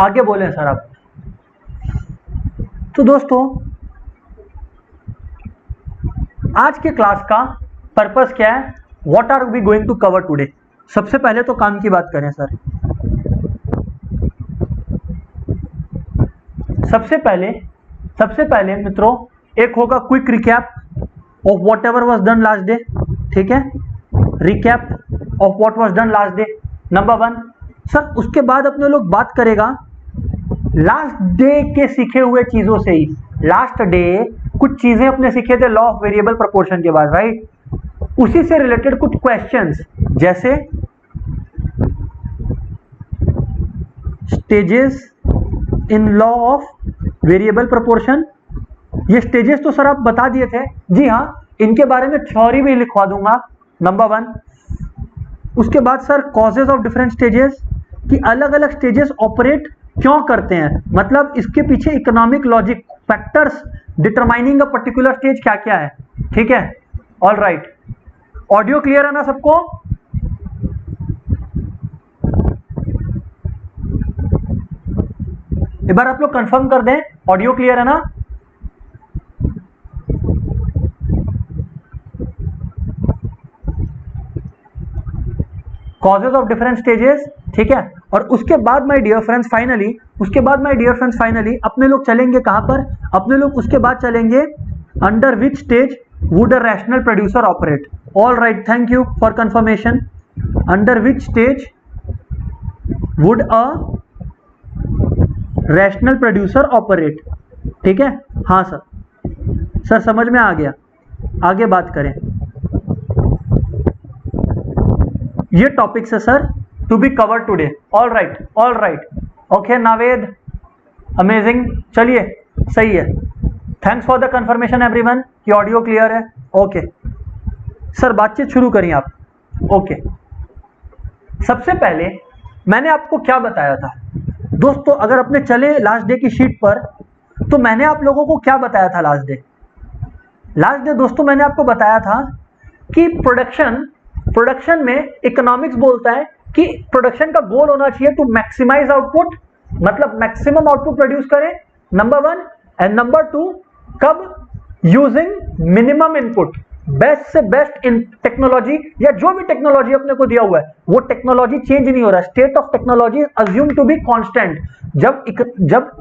आगे बोले सर आप। तो दोस्तों आज के क्लास का पर्पस क्या है, what are we going to cover today. सबसे पहले तो काम की बात करें सर। सबसे पहले मित्रों एक होगा quick recap of what ever was done last day. ठीक है, recap of what was done last day number 1 sir. उसके बाद अपने लोग बात करेगा लास्ट डे के सीखे हुए चीजों से ही। लास्ट डे कुछ चीजें अपने सीखे थे लॉ ऑफ वेरिएबल प्रोपोर्शन के बाद, राइट। उसी से रिलेटेड कुछ क्वेश्चंस, जैसे stages in law of variable proportion. ये स्टेजेस तो सर आप बता दिए थे, जी हाँ, इनके बारे में थ्योरी भी लिखवा दूंगा नंबर 1। उसके बाद sir causes of different stages, कि अलग अलग स्टेजेस ऑपरेट क्यों करते हैं, मतलब इसके पीछे economic logic factors determining a particular stage क्या क्या है। ठीक है, ऑल राइट। ऑडियो क्लियर है ना सबको? एक बार आप लोग कंफर्म कर दें, ऑडियो क्लियर है ना? कॉजेज ऑफ डिफरेंट स्टेजेस, ठीक है। और उसके बाद माय डियर फ्रेंड्स फाइनली अपने लोग चलेंगे कहां पर? अपने लोग उसके बाद चलेंगे under which stage would a rational producer operate. All right, thank you for confirmation. Under which stage would a rational producer operate. ठीक है, हाँ सर समझ में आ गया। आगे बात करें, ये टॉपिक्स है sir to be cover today. All right, okay Naved, amazing, चलिए सही है। Thanks for the confirmation everyone कि ऑडियो क्लियर है। ओके सर, बातचीत शुरू करिए आप। ओके, सबसे पहले मैंने आपको क्या बताया था दोस्तों, अगर अपने चले लास्ट डे की शीट पर, तो मैंने आप लोगों को क्या बताया था लास्ट डे दोस्तों? मैंने आपको बताया था कि प्रोडक्शन में इकोनॉमिक्स बोलता है कि प्रोडक्शन का गोल होना चाहिए टू मैक्सिमाइज आउटपुट, मतलब मैक्सिमम आउटपुट प्रोड्यूस करें, नंबर 1। एंड नंबर 2, कब? यूजिंग मिनिमम इनपुट, बेस्ट से बेस्ट इन टेक्नोलॉजी, या जो भी टेक्नोलॉजी अपने को दिया हुआ है वो टेक्नोलॉजी चेंज नहीं हो रहा, state of technology assume to be constant. जब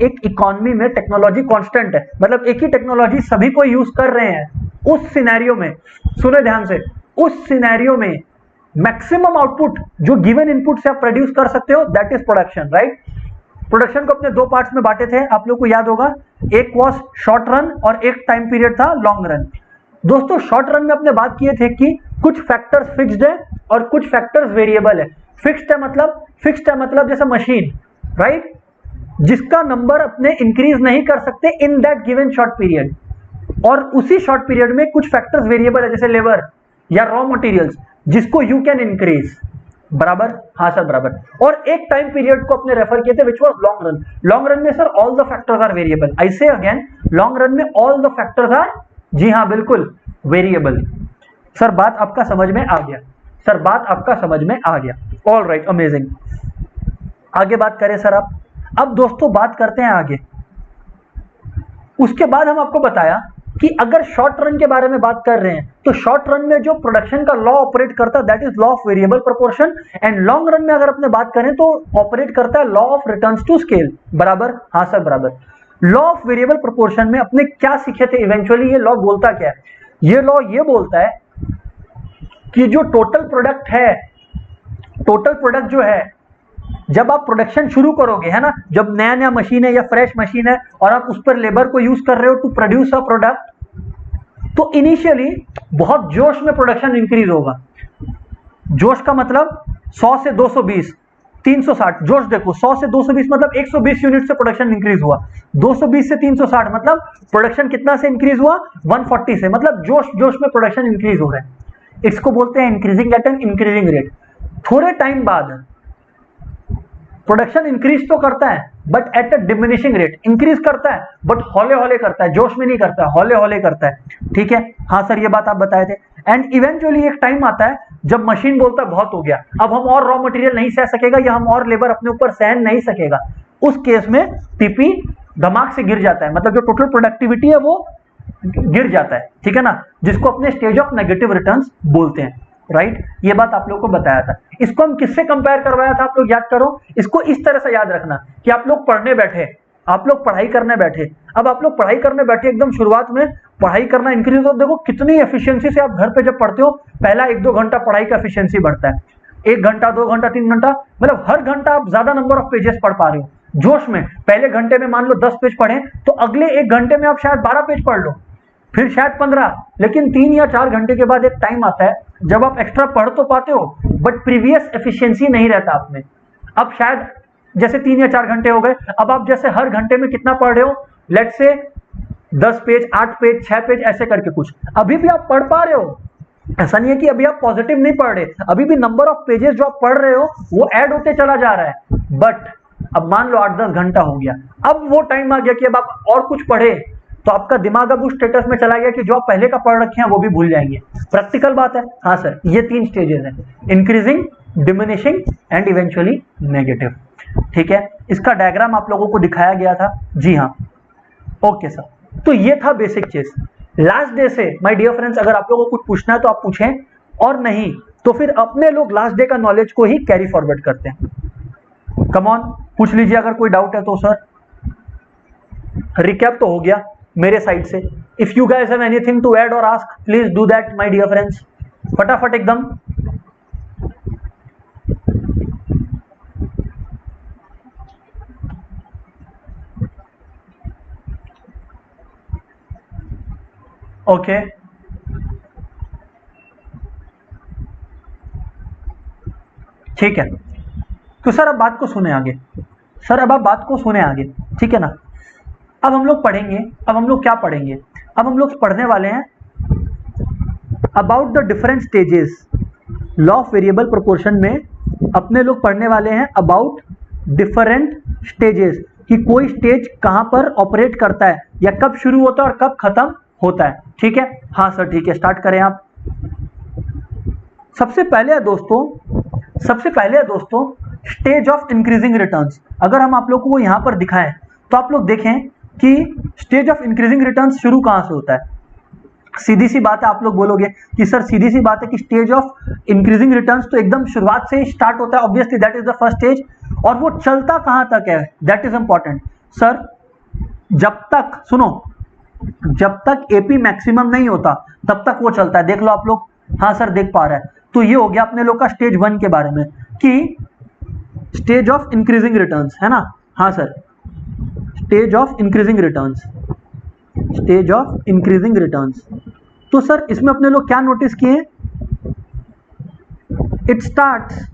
एक इकोनॉमी में टेक्नोलॉजी कांस्टेंट है, मतलब एक ही टेक्नोलॉजी सभी को यूज कर रहे हैं, उस सिनेरियो में, सुने ध्यान से, उस सिनेरियो में मैक्सिमम आउटपुट जो गिवन इनपुट से आप प्रोड्यूस कर सकते हो, that is production, right. Production को अपने दो पार्ट्स में बांटे थे, आप लोग को याद होगा, एक वाज शॉर्ट रन और एक टाइम पीरियड था लॉन्ग रन। दोस्तों शॉर्ट रन में अपने बात किए थे कि कुछ फैक्टर्स फिक्स्ड है और कुछ फैक्टर्स वेरिएबल है। फिक्स्ड है मतलब जैसे मशीन, राइट, जिसका नंबर अपने इंक्रीज नहीं कर सकते in that given short period, और उसी शॉर्ट पीरियड में कुछ फैक्टर्स वेरिएबल है, जैसे लेबर या रॉ मटेरियल्स, जिसको यू कैन इंक्रीज। बराबर, हाँ सर बराबर। और एक टाइम पीरियड को अपने रेफर किए थे which was long run. Long run में sir all the factors are variable. I say again, long run में ऑल द फैक्टर्स आर, जी हाँ बिल्कुल, वेरिएबल। सर बात आपका समझ में आ गया, ऑल राइट, अमेजिंग। आगे बात करें सर आप। अब दोस्तों बात करते हैं आगे। उसके बाद हम आपको बताया कि अगर शॉर्ट रन के बारे में बात कर रहे हैं तो शॉर्ट रन में जो प्रोडक्शन का लॉ ऑपरेट करता है that is law of variable proportion, and long run में अगर अपने बात करें तो ऑपरेट करता है law of returns to scale. बराबर, हाँ सर बराबर। लॉ ऑफ वेरिएबल प्रोपोर्शन में अपने क्या सीखे थे इवेंचुअली, ये लॉ बोलता क्या है? ये लॉ ये बोलता है कि जो टोटल प्रोडक्ट जो है, जब आप प्रोडक्शन शुरू करोगे, है ना, जब नया मशीन है या फ्रेश मशीन है और आप उस पर लेबर को यूज कर रहे हो टू प्रोड्यूस अ प्रोडक्ट, तो इनिशियली बहुत जोश में प्रोडक्शन इंक्रीज होगा। जोश का मतलब 100 से 220, 360, जोश देखो, 100 से 220 मतलब 120 यूनिट से प्रोडक्शन इंक्रीज हुआ, 220 से 360 मतलब प्रोडक्शन कितना से इंक्रीज हुआ? 140 से, मतलब जोश में प्रोडक्शन इंक्रीज हो रहा है। इसको बोलते हैं increasing at an increasing rate. थोड़े टाइम बाद प्रोडक्शन इंक्रीज तो करता है but at a diminishing rate, increase करता है बट हौले हौले करता है, जोश में नहीं करता है, हौले हौले करता है। ठीक है, हाँ सर ये बात आप बताए थे। एंड इवेंचुअली एक टाइम आता है जब मशीन बोलता है बहुत हो गया, अब हम और रॉ मटेरियल नहीं सह सकेगा या हम और लेबर अपने ऊपर सहन नहीं सकेगा, उस केस में पीपी दिमाग से गिर जाता है, मतलब जो टोटल प्रोडक्टिविटी है वो गिर जाता है, ठीक है ना, जिसको अपने स्टेज ऑफ नेगेटिव रिटर्न्स बोलते हैं, राइट। ये बात आप लोगों को बताया था। इसको हम किससे कंपेयर करवाया था, आप लोग याद करो। इसको इस तरह से याद रखना कि आप लोग पढ़ने बैठे, आप लोग पढ़ाई करने बैठे, अब आप लोग पढ़ाई करने बैठे, एकदम शुरुआत में पढ़ाई करना इंक्रीज हो, देखो कितनी एफिशिएंसी से आप घर पे जब पढ़ते हो, पहला 1-2 घंटा पढ़ाई का एफिशिएंसी बढ़ता है, 1 घंटा 2 घंटा 3 घंटा, मतलब हर घंटा आप ज्यादा नंबर ऑफ पेजेस पढ़ पा रहे हो। जोश में पहले घंटे में मान लो 10 पेज पढ़े, तो अगले 1 घंटे में आप शायद 12 पेज पढ़ लो, फिर शायद 15, लेकिन 3 या 4 घंटे के बाद एक टाइम आता है जब आप एक्स्ट्रा पढ़ तो पाते हो, बट प्रीवियस एफिशिएंसी नहीं रहता आप में। अब शायद जैसे 3 या 4 घंटे हो गए, अब आप जैसे हर घंटे में कितना पढ़ रहे हो, let's say 10 page, 8 page, 6 page, ऐसे करके कुछ, अभी भी आप पढ़ पा रहे हो। ऐसा नहीं है कि अभी आप पॉजिटिव नहीं पढ़ रहे, अभी भी नंबर ऑफ पेजेस जो आप पढ़ रहे हो वो ऐड होते चला जा रहा है। बट अब मान लो 8-10 घंटा हो गया, अब वो टाइम आ गया कि अब आप और कुछ पढ़े, तो आपका दिमाग अब उस स्टेटस में चला गया कि जो आप पहले का पढ़ रखे हैं वो भी भूल जाएंगे। प्रैक्टिकल बात है। हाँ सर, ये 3 स्टेजेस हैं, increasing, diminishing and eventually negative, ठीक है। इसका डायग्राम आप लोगों को दिखाया गया था, जी हाँ, ओके सर। तो ये था बेसिक चीज। लास्ट डे से माय डियर फ्रेंड्स, अगर आप लोगों को कुछ पूछना है तो आप पूछें, और नहीं तो फिर अपने लोग लास्ट डे का नॉलेज को ही कैरी फॉरवर्ड करते हैं। कम ऑन, पूछ लीजिए अगर कोई डाउट है तो। सर रिकैप तो हो गया मेरे साइड से। If you guys have anything to add और ask, please do that my dear friends, फटाफट एकदम। ओके ठीक है, तो सर अब बात को सुने आगे। सर अब आप बात को सुने आगे, ठीक है ना। अब हम लोग पढ़ेंगे, अब हम लोग क्या पढ़ेंगे, अब हम लोग पढ़ने वाले हैं about the different stages law of variable proportion में। अपने लोग पढ़ने वाले हैं अबाउट डिफरेंट स्टेजेस, कि कोई स्टेज कहां पर ऑपरेट करता है या कब शुरू होता है और कब खत्म होता है, ठीक है। हाँ सर ठीक है, स्टार्ट करें आप। सबसे पहले है दोस्तों स्टेज ऑफ इंक्रीजिंग रिटर्न्स। अगर हम आप लोगों को यहां पर दिखाएं तो आप लोग देखें कि स्टेज ऑफ इंक्रीजिंग रिटर्न्स शुरू कहां से होता है। सीधी सी बात है, आप लोग बोलोगे कि सर सीधी सी बात है कि स्टेज ऑफ इंक्रीजिंग रिटर्न्स तो एकदम शुरुआत से ही स्टार्ट होता है, obviously that is the first stage. और वो चलता कहां तक है, दैट इज इंपॉर्टेंट। सर जब तक, सुनो, जब तक एपी मैक्सिमम नहीं होता तब तक वो चलता है। देख लो आप लोग, हाँ सर देख पा रहे हैं। तो ये हो गया अपने लोग का स्टेज 1 के बारे में, कि स्टेज ऑफ इंक्रीजिंग रिटर्न्स, है ना। हाँ sir, stage of increasing returns, stage of increasing returns. तो सर इसमें अपने लोग क्या नोटिस किए, it starts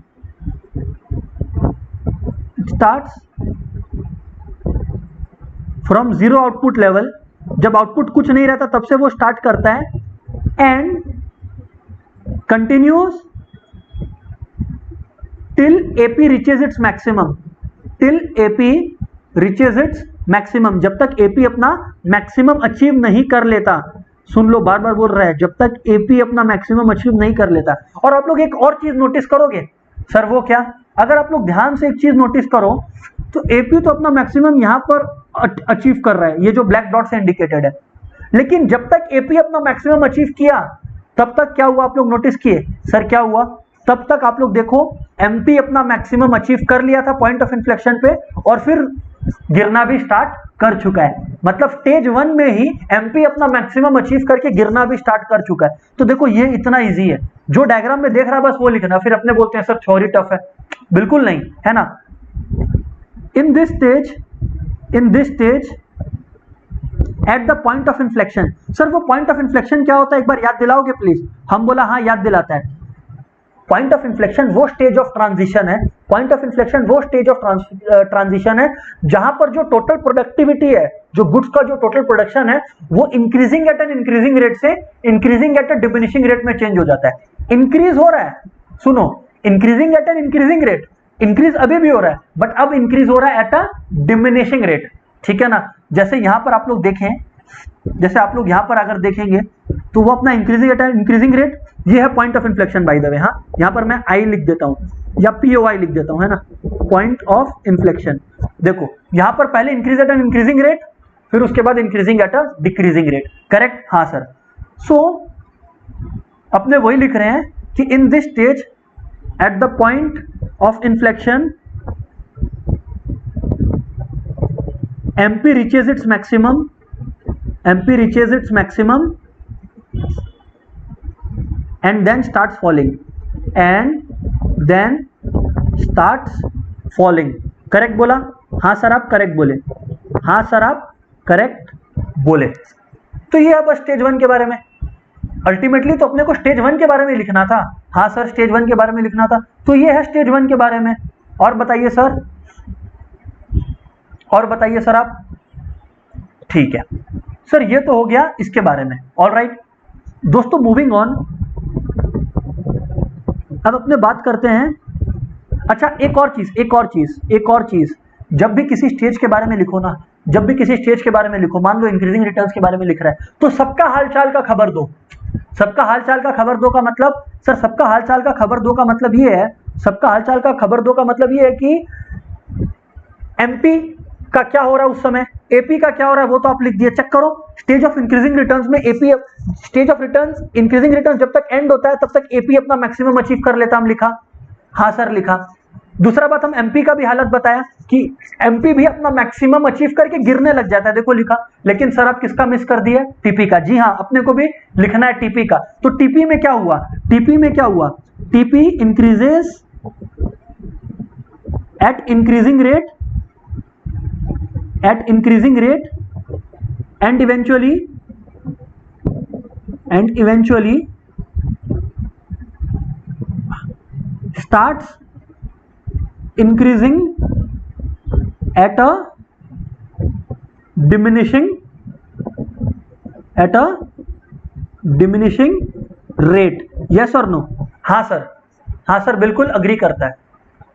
from 0 output level. जब आउटपुट कुछ नहीं रहता तब से वो स्टार्ट करता है, and continues till AP reaches its maximum, till AP reaches its maximum, जब तक एपी अपना मैक्सिमम अचीव नहीं कर लेता। सुन लो, बार बार बोल रहा है, जब तक एपी अपना मैक्सिमम अचीव नहीं कर लेता। और आप लोग एक और चीज नोटिस करोगे, सर वो क्या, अगर आप लोग ध्यान से एक चीज नोटिस करो तो एपी तो अपना मैक्सिमम यहां पर अचीव कर रहा है, ये जो ब्लैक डॉट से इंडिकेटेड है। लेकिन जब तक एपी अपना मैक्सिमम अचीव किया तब तक क्या हुआ, आप लोग नोटिस किए। सर क्या हुआ, तब तक आप लोग देखो एमपी अपना मैक्सिमम अचीव कर लिया था पॉइंट ऑफ इन्फ्लेक्शन पे, और फिर गिरना भी स्टार्ट कर चुका है। मतलब स्टेज 1 में ही एमपी अपना मैक्सिमम अचीव करके गिरना भी स्टार्ट कर चुका है। तो देखो ये इतना इजी है, जो डायग्राम में देख रहा है बस वो लिखना। फिर अपने बोलते हैं सर थ्योरी टफ है, बिल्कुल नहीं है ना। In this stage at the point of inflection. Sir वो पॉइंट ऑफ इन्फ्लेक्शन क्या होता है, एक बार याद दिलाओगे प्लीज। हम बोला हाँ याद दिलाता है। पॉइंट ऑफ इन्फ्लेक्शन वो स्टेज ऑफ ट्रांजिशन है, पॉइंट ऑफ इन्फ्लेक्शन वो स्टेज ऑफ ट्रांजिशन है जहां पर जो टोटल प्रोडक्टिविटी है, जो गुड्स का जो टोटल प्रोडक्शन है, वो increasing at an increasing rate से increasing at a diminishing rate में चेंज हो जाता है। इंक्रीज हो रहा है, सुनो, increasing at an increasing rate, increase अभी भी हो रहा है बट अब इंक्रीज हो रहा है एट अ डिमिनिशिंग रेट, ठीक है ना। जैसे यहां पर आप लोग देखें, जैसे आप लोग यहां पर अगर देखेंगे तो वो अपना इंक्रीजिंग एट इंक्रीजिंग रेट, ये है point of inflection by the way. हाँ यहां पर मैं आई लिख देता हूं या पीओआई लिख देता हूं, है ना, पॉइंट ऑफ इन्फ्लेक्शन। देखो यहां पर पहले increase at an increasing rate, फिर उसके बाद increasing at a decreasing rate, correct? हाँ सर। सो अपने वही लिख रहे हैं कि in this stage at the point of inflection MP reaches its maximum, MP reaches its maximum and then starts falling, and then starts falling. Correct बोला? हाँ sir आप करेक्ट बोले, हाँ सर आप करेक्ट बोले। तो ये अब स्टेज 1 के बारे में, अल्टीमेटली तो अपने को स्टेज 1 के बारे में लिखना था। हाँ सर स्टेज 1 के बारे में लिखना था, तो ये है स्टेज 1 के बारे में। और बताइए सर, और बताइए सर आप। ठीक है सर, ये तो हो गया इसके बारे में। ऑल राइट दोस्तों, मूविंग ऑन, अब अपने बात करते हैं। अच्छा एक और चीज, जब भी किसी स्टेज के बारे में लिखो ना, जब भी किसी स्टेज के बारे में लिखो, मान लो इंक्रीजिंग रिटर्न्स के बारे में लिख रहा है, तो सबका हालचाल का खबर दो। सबका हालचाल का खबर दो का मतलब, सर सबका हालचाल का खबर दो का मतलब ये है, सबका हालचाल का खबर दो का मतलब ये है कि एमपी का क्या हो रहा है उस समय, एपी का क्या हो रहा है वो तो आप लिख दिए। चेक करो, स्टेज ऑफ इंक्रीजिंग रिटर्न्स में AP, stage of returns increasing returns जब तक एंड होता है तब तक एपी अपना मैक्सिमम अचीव कर लेता, हम लिखा। हाँ सर लिखा। दूसरा बात, हम एमपी का भी हालत बताया कि एमपी भी अपना मैक्सिमम अचीव करके गिरने लग जाता है, देखो लिखा। लेकिन सर आप किसका मिस कर दिए? टीपी का। जी हाँ, अपने को भी लिखना है टीपी का। तो टीपी में क्या हुआ? टीपी में क्या हुआ? TP increases eight increasing rate, at increasing rate and eventually starts increasing at a diminishing rate. yes or no? हाँ सर, हाँ सर बिल्कुल अग्री करता है,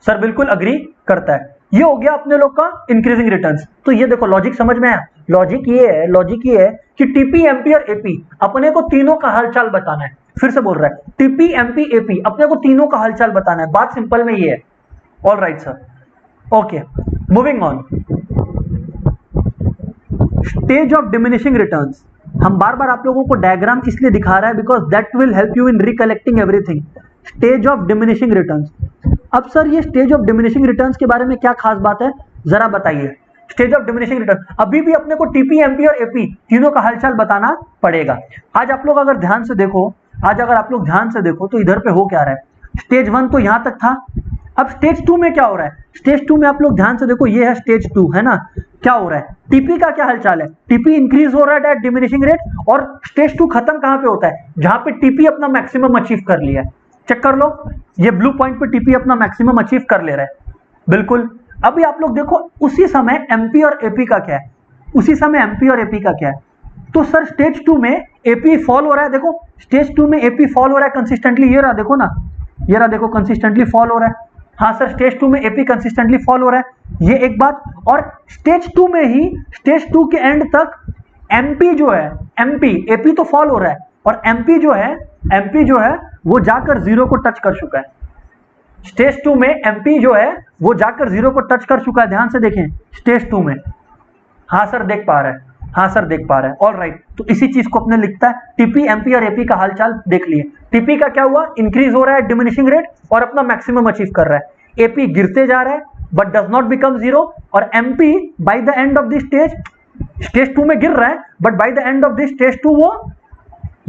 सर बिल्कुल अग्री करता है। ये हो गया अपने लोग का इंक्रीजिंग रिटर्न्स। तो ये देखो लॉजिक समझ में आया? लॉजिक ये है कि टीपी, एमपी और एपी अपने को तीनों का हालचाल बताना है। फिर से बोल रहा है, टीपी, एमपी, एपी अपने को तीनों का हालचाल बताना है। बात सिंपल में ये है। All right sir, okay moving on. Stage of diminishing returns, हम बार बार आप लोगों को डायग्राम इसलिए दिखा रहा है because that will help you in recollecting everything. Stage of diminishing returns. अब सर ये स्टेज ऑफ डिमिनिशिंग रिटर्न्स के बारे में क्या खास बात है, जरा बताइए। स्टेज ऑफ डिमिनिशिंग रिटर्न, अभी भी अपने को टीपी, एमपी और एपी तीनों का हालचाल बताना पड़ेगा। आज आप लोग अगर ध्यान से देखो, तो इधर पे हो क्या रहा है? स्टेज 1 तो यहां तक था। अब स्टेज 2 में क्या हो रहा है? स्टेज 2 में आप लोग ध्यान से देखो, ये है स्टेज 2 है ना। क्या हो रहा है? टीपी का क्या हालचाल है? टीपी इंक्रीज हो रहा है एट डिमिनिशिंग रेट, और स्टेज 2 खत्म कहां पे होता है? जहां पे टीपी अपना मैक्सिमम अचीव कर लिया है। चेक कर लो, ये ब्लू पॉइंट पे टीपी अपना मैक्सिमम अचीव कर ले रहा है, बिल्कुल। अभी आप लोग देखो उसी समय एमपी और एपी का क्या है? उसी समय एमपी और एपी का क्या है? तो सर स्टेज 2 में एपी फॉल हो रहा है, देखो स्टेज 2 में एपी फॉल हो रहा है कंसिस्टेंटली, ये रहा देखो ना, ये रहा देखो कंसिस्टेंटली फॉल हो रहा है। हाँ सर स्टेज 2 में एपी कंसिस्टेंटली फॉल हो रहा है, ये एक बात। और स्टेज 2 में ही, स्टेज 2 के एंड तक एमपी जो है, एमपी, एपी तो फॉल हो रहा है और एमपी जो है वो जाकर 0 को टच कर चुका है। स्टेज 2 में एमपी जो है वो जाकर 0 को टच कर चुका है, ध्यान से देखें स्टेज 2 में। हाँ सर देख पा रहा है, हाँ सर देख पा रहा है। ऑल राइट, तो इसी चीज को अपने लिखता है, टीपी, एमपी और एपी का हालचाल देख लिए। टीपी का क्या हुआ? इंक्रीज हो रहा है डिमिनिशिंग रेट और अपना मैक्सिमम अचीव कर रहा है। एपी गिरते जा रहा है बट डज नॉट बिकम 0, और MP by the end of this stage 2 में गिर रहा है but by the end of this stage 2 वो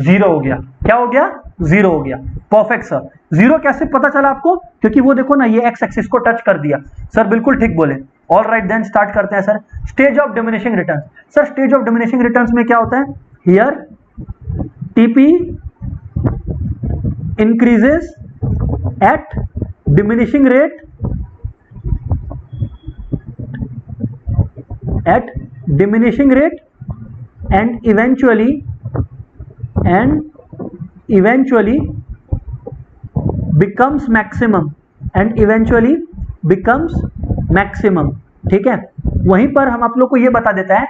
0 हो गया। क्या हो गया? 0 हो गया। Perfect sir. 0 कैसे पता चला आपको? क्योंकि वो देखो ना, ये एक्स एक्सिस को टच कर दिया। सर बिल्कुल ठीक बोले। ऑल राइट देन स्टार्ट करते हैं sir. Stage of diminishing returns. Sir stage of diminishing returns में क्या होता है? Here TP increases eight diminishing rate, and eventually becomes maximum, ठीक है। वहीं पर हम आप लोग को ये बता देता है,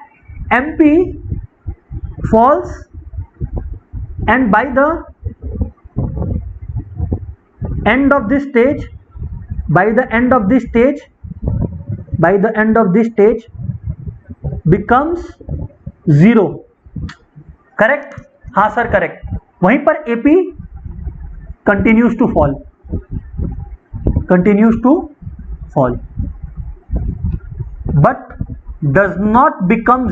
MP falls and by the end of this stage by the end of this stage becomes 0. Correct? हाँ सर करेक्ट. वहीं पर AP continues to fall, but does not become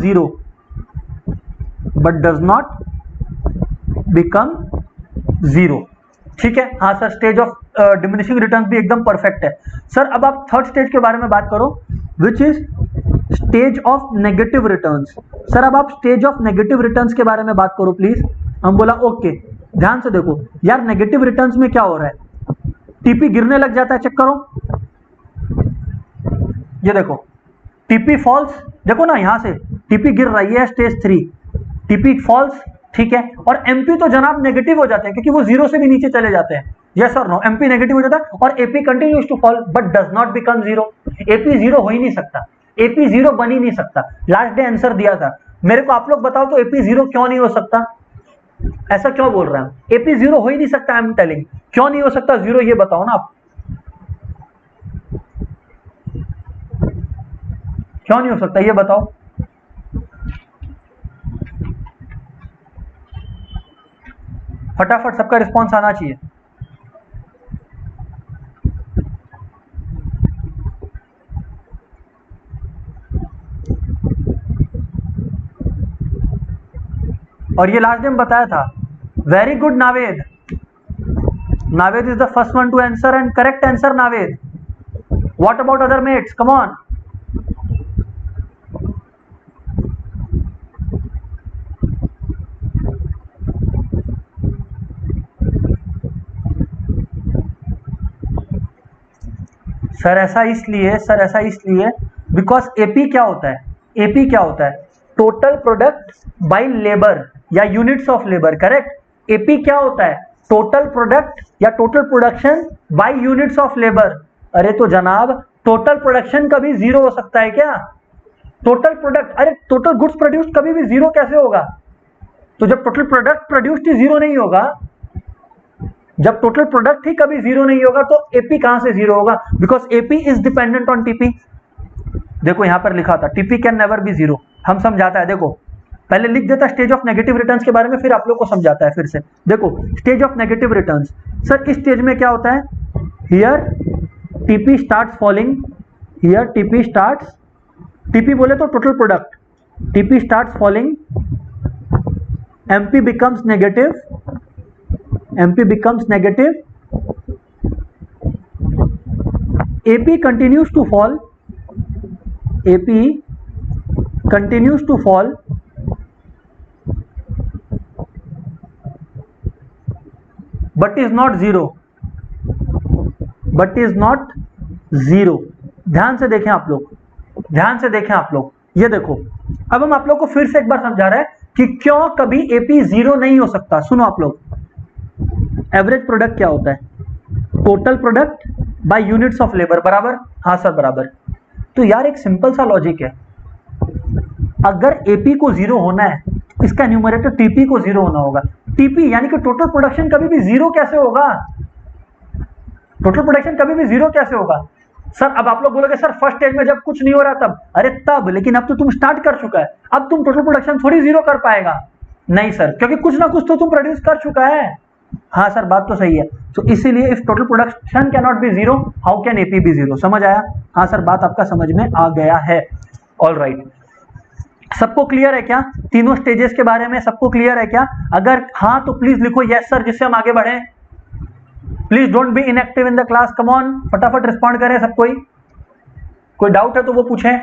0, ठीक है. हाँ sir, stage of diminishing returns भी एकदम perfect है. Sir अब आप थर्ड स्टेज के बारे में बात करो, which is stage of negative returns. Sir अब आप स्टेज ऑफ नेगेटिव रिटर्न्स के बारे में बात करो प्लीज. हम बोला ओके. ध्यान से देखो यार, नेगेटिव रिटर्न्स में क्या हो रहा है, टीपी गिरने लग जाता है. चेक करो, ये देखो टीपी फॉल्स. देखो ना यहां से टीपी गिर रही है, स्टेज 3 टीपी फॉल्स, ठीक है. और एमपी तो जनाब नेगेटिव हो जाते हैं क्योंकि वो 0 से भी नीचे चले जाते हैं. यस और नो, एमपी नेगेटिव हो जाता है और AP continues to fall but does not become 0. AP 0 हो ही नहीं सकता, एपी 0 बन ही नहीं सकता. लास्ट डे आंसर दिया था. मेरे को आप लोग बताओ तो एपी 0 क्यों नहीं हो सकता? ऐसा क्यों बोल रहे हैं? एपी 0 हो ही नहीं सकता. आई एम टेलिंग, क्यों नहीं हो सकता 0, ये बताओ ना आप. क्यों नहीं हो सकता ये बताओ. फटाफट सबका रिस्पॉन्स आना चाहिए. और ये लास्ट टाइम बताया था. Very good Naved. Naved is the first one to answer and correct answer Naved. What about other mates? Come on. Sir ऐसा इसलिए बिकॉज एपी क्या होता है? एपी क्या होता है? टोटल प्रोडक्ट बाय लेबर या units of labour. Correct. AP क्या होता है? टोटल प्रोडक्ट या total production by units of labour. अरे तो जनाब टोटल प्रोडक्शन कभी 0 हो सकता है क्या? टोटल प्रोडक्ट, अरे टोटल गुड्स प्रोड्यूस्ड कभी भी 0 कैसे होगा? तो जब टोटल प्रोडक्ट प्रोड्यूस्ड ही 0 नहीं होगा, जब टोटल प्रोडक्ट ही कभी 0 नहीं होगा तो एपी कहां से 0 होगा? Because AP is dependent on TP. देखो यहां पर लिखा था टीपी कैन नेवर बी 0. हम समझाता है, देखो पहले लिख देता स्टेज ऑफ नेगेटिव रिटर्न्स के बारे में, फिर आप लोग को समझाता है फिर से. देखो stage of negative returns. Sir इस स्टेज में क्या होता है? Here TP starts falling, here TP starts, TP बोले तो total product, TP starts falling, MP becomes negative, MP becomes negative, AP continues to fall, AP continues to fall, but is not 0, but is not 0. ध्यान से देखें आप लोग, ध्यान से देखें आप लोग. ये देखो अब हम आप लोग को फिर से एक बार समझा रहे हैं कि क्यों कभी AP 0 नहीं हो सकता. सुनो आप लोग, एवरेज प्रोडक्ट क्या होता है? Total product by units of labour. बराबर? हाँ सर बराबर. तो यार एक सिंपल सा लॉजिक है, अगर एपी को 0 होना है, इसका न्यूमरेटर टीपी को 0 होना होगा. टीपी यानी कि टोटल प्रोडक्शन कभी भी 0 कैसे होगा? टोटल प्रोडक्शन कभी भी 0 कैसे होगा? सर अब आप लोग बोलोगे सर फर्स्ट स्टेज में जब कुछ नहीं हो रहा तब. अरे तब, लेकिन अब तो तुम स्टार्ट कर चुका है, अब तुम टोटल प्रोडक्शन थोड़ी 0 कर पाएगा. नहीं सर, क्योंकि कुछ ना कुछ तो तुम प्रोड्यूस कर चुका है. हाँ सर बात तो सही है. तो इसीलिए if total production can not be 0, how can AP be 0? समझ आया? हाँ सर बात आपका समझ में आ गया है. All right. सबको क्लियर है क्या? तीनों स्टेजेस के बारे में सबको क्लियर है क्या? अगर हाँ तो प्लीज लिखो यस सर, जिससे हम आगे बढ़े. Please don't be inactive in the class. Come on, फटाफट रिस्पॉन्ड करें सब. कोई डाउट है तो वो पूछें.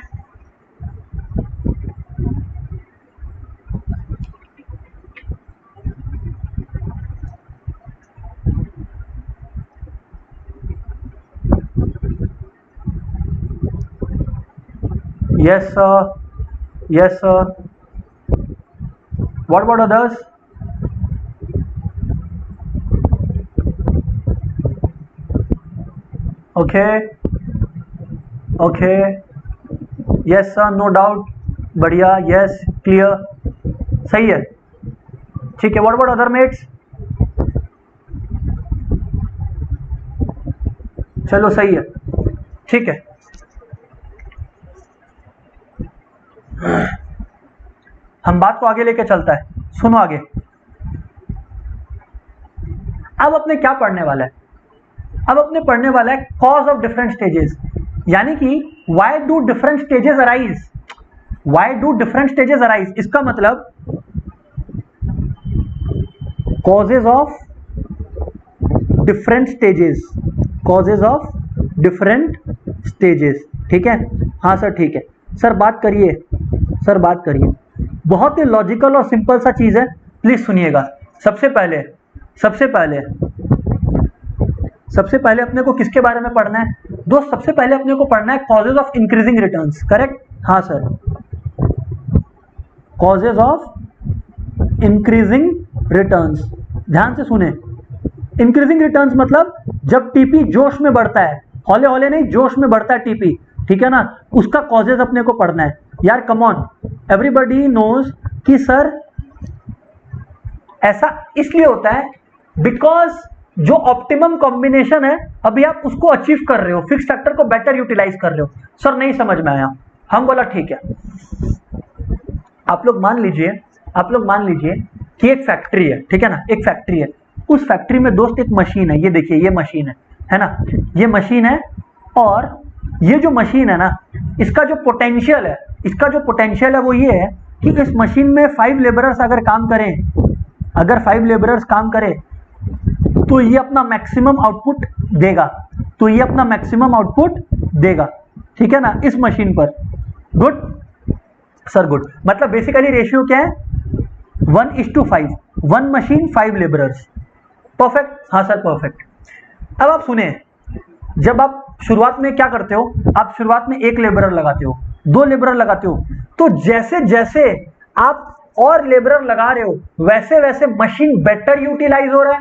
Yes sir, yes sir. What about others? Okay, okay. Yes sir, no doubt. बढ़िया. Yes, clear. सही है. ठीक है. What about other mates? चलो सही है. ठीक है. हम बात को आगे लेके चलता है, सुनो आगे। अब अपने क्या पढ़ने वाला है, अब अपने पढ़ने वाला है कॉज ऑफ डिफरेंट स्टेजेस, यानी कि why do different stages arise, why do different stages arise, इसका मतलब causes of different stages, causes of different stages, ठीक है। हाँ सर ठीक है सर, बात करिए सर, बात करिए। बहुत ही लॉजिकल और सिंपल सा चीज है, प्लीज सुनिएगा। सबसे पहले अपने को किसके बारे में पढ़ना है दोस्त? सबसे पहले अपने को पढ़ना है causes of increasing returns, correct? हाँ sir, causes of increasing returns. ध्यान से सुने, इंक्रीजिंग रिटर्न्स मतलब जब टीपी जोश में बढ़ता है, हौले हौले नहीं, जोश में बढ़ता है टीपी, ठीक है ना, उसका कॉजेज अपने को पढ़ना है। यार कम ऑन, एवरीबॉडी नोज कि सर ऐसा इसलिए होता है बिकॉज जो ऑप्टिमम कॉम्बिनेशन है अभी आप उसको अचीव कर रहे हो, फिक्स फैक्टर को बेटर यूटिलाइज कर रहे हो। सर नहीं समझ में आया, हम बोला ठीक है। आप लोग मान लीजिए कि एक फैक्ट्री है, ठीक है ना, एक फैक्ट्री है। उस फैक्ट्री में दोस्त एक मशीन है, ये देखिए ये मशीन है ना, ये मशीन है। और ये जो मशीन है ना, इसका जो पोटेंशियल है वो ये है कि इस मशीन में 5 लेबरर्स अगर काम करें, अगर 5 लेबरर्स काम करें तो ये अपना मैक्सिमम आउटपुट देगा, ठीक है ना, इस मशीन पर। Good sir, good. मतलब बेसिकली रेशियो क्या है? 1:5, 1 मशीन 5 लेबरर्स। परफेक्ट? हाँ सर परफेक्ट। अब आप सुने, जब आप शुरुआत में क्या करते हो, आप शुरुआत में 1 लेबरर लगाते हो, 2 लेबरर लगाते हो, तो जैसे जैसे आप और लेबरर लगा रहे हो वैसे वैसे मशीन बेटर यूटिलाइज हो रहा है,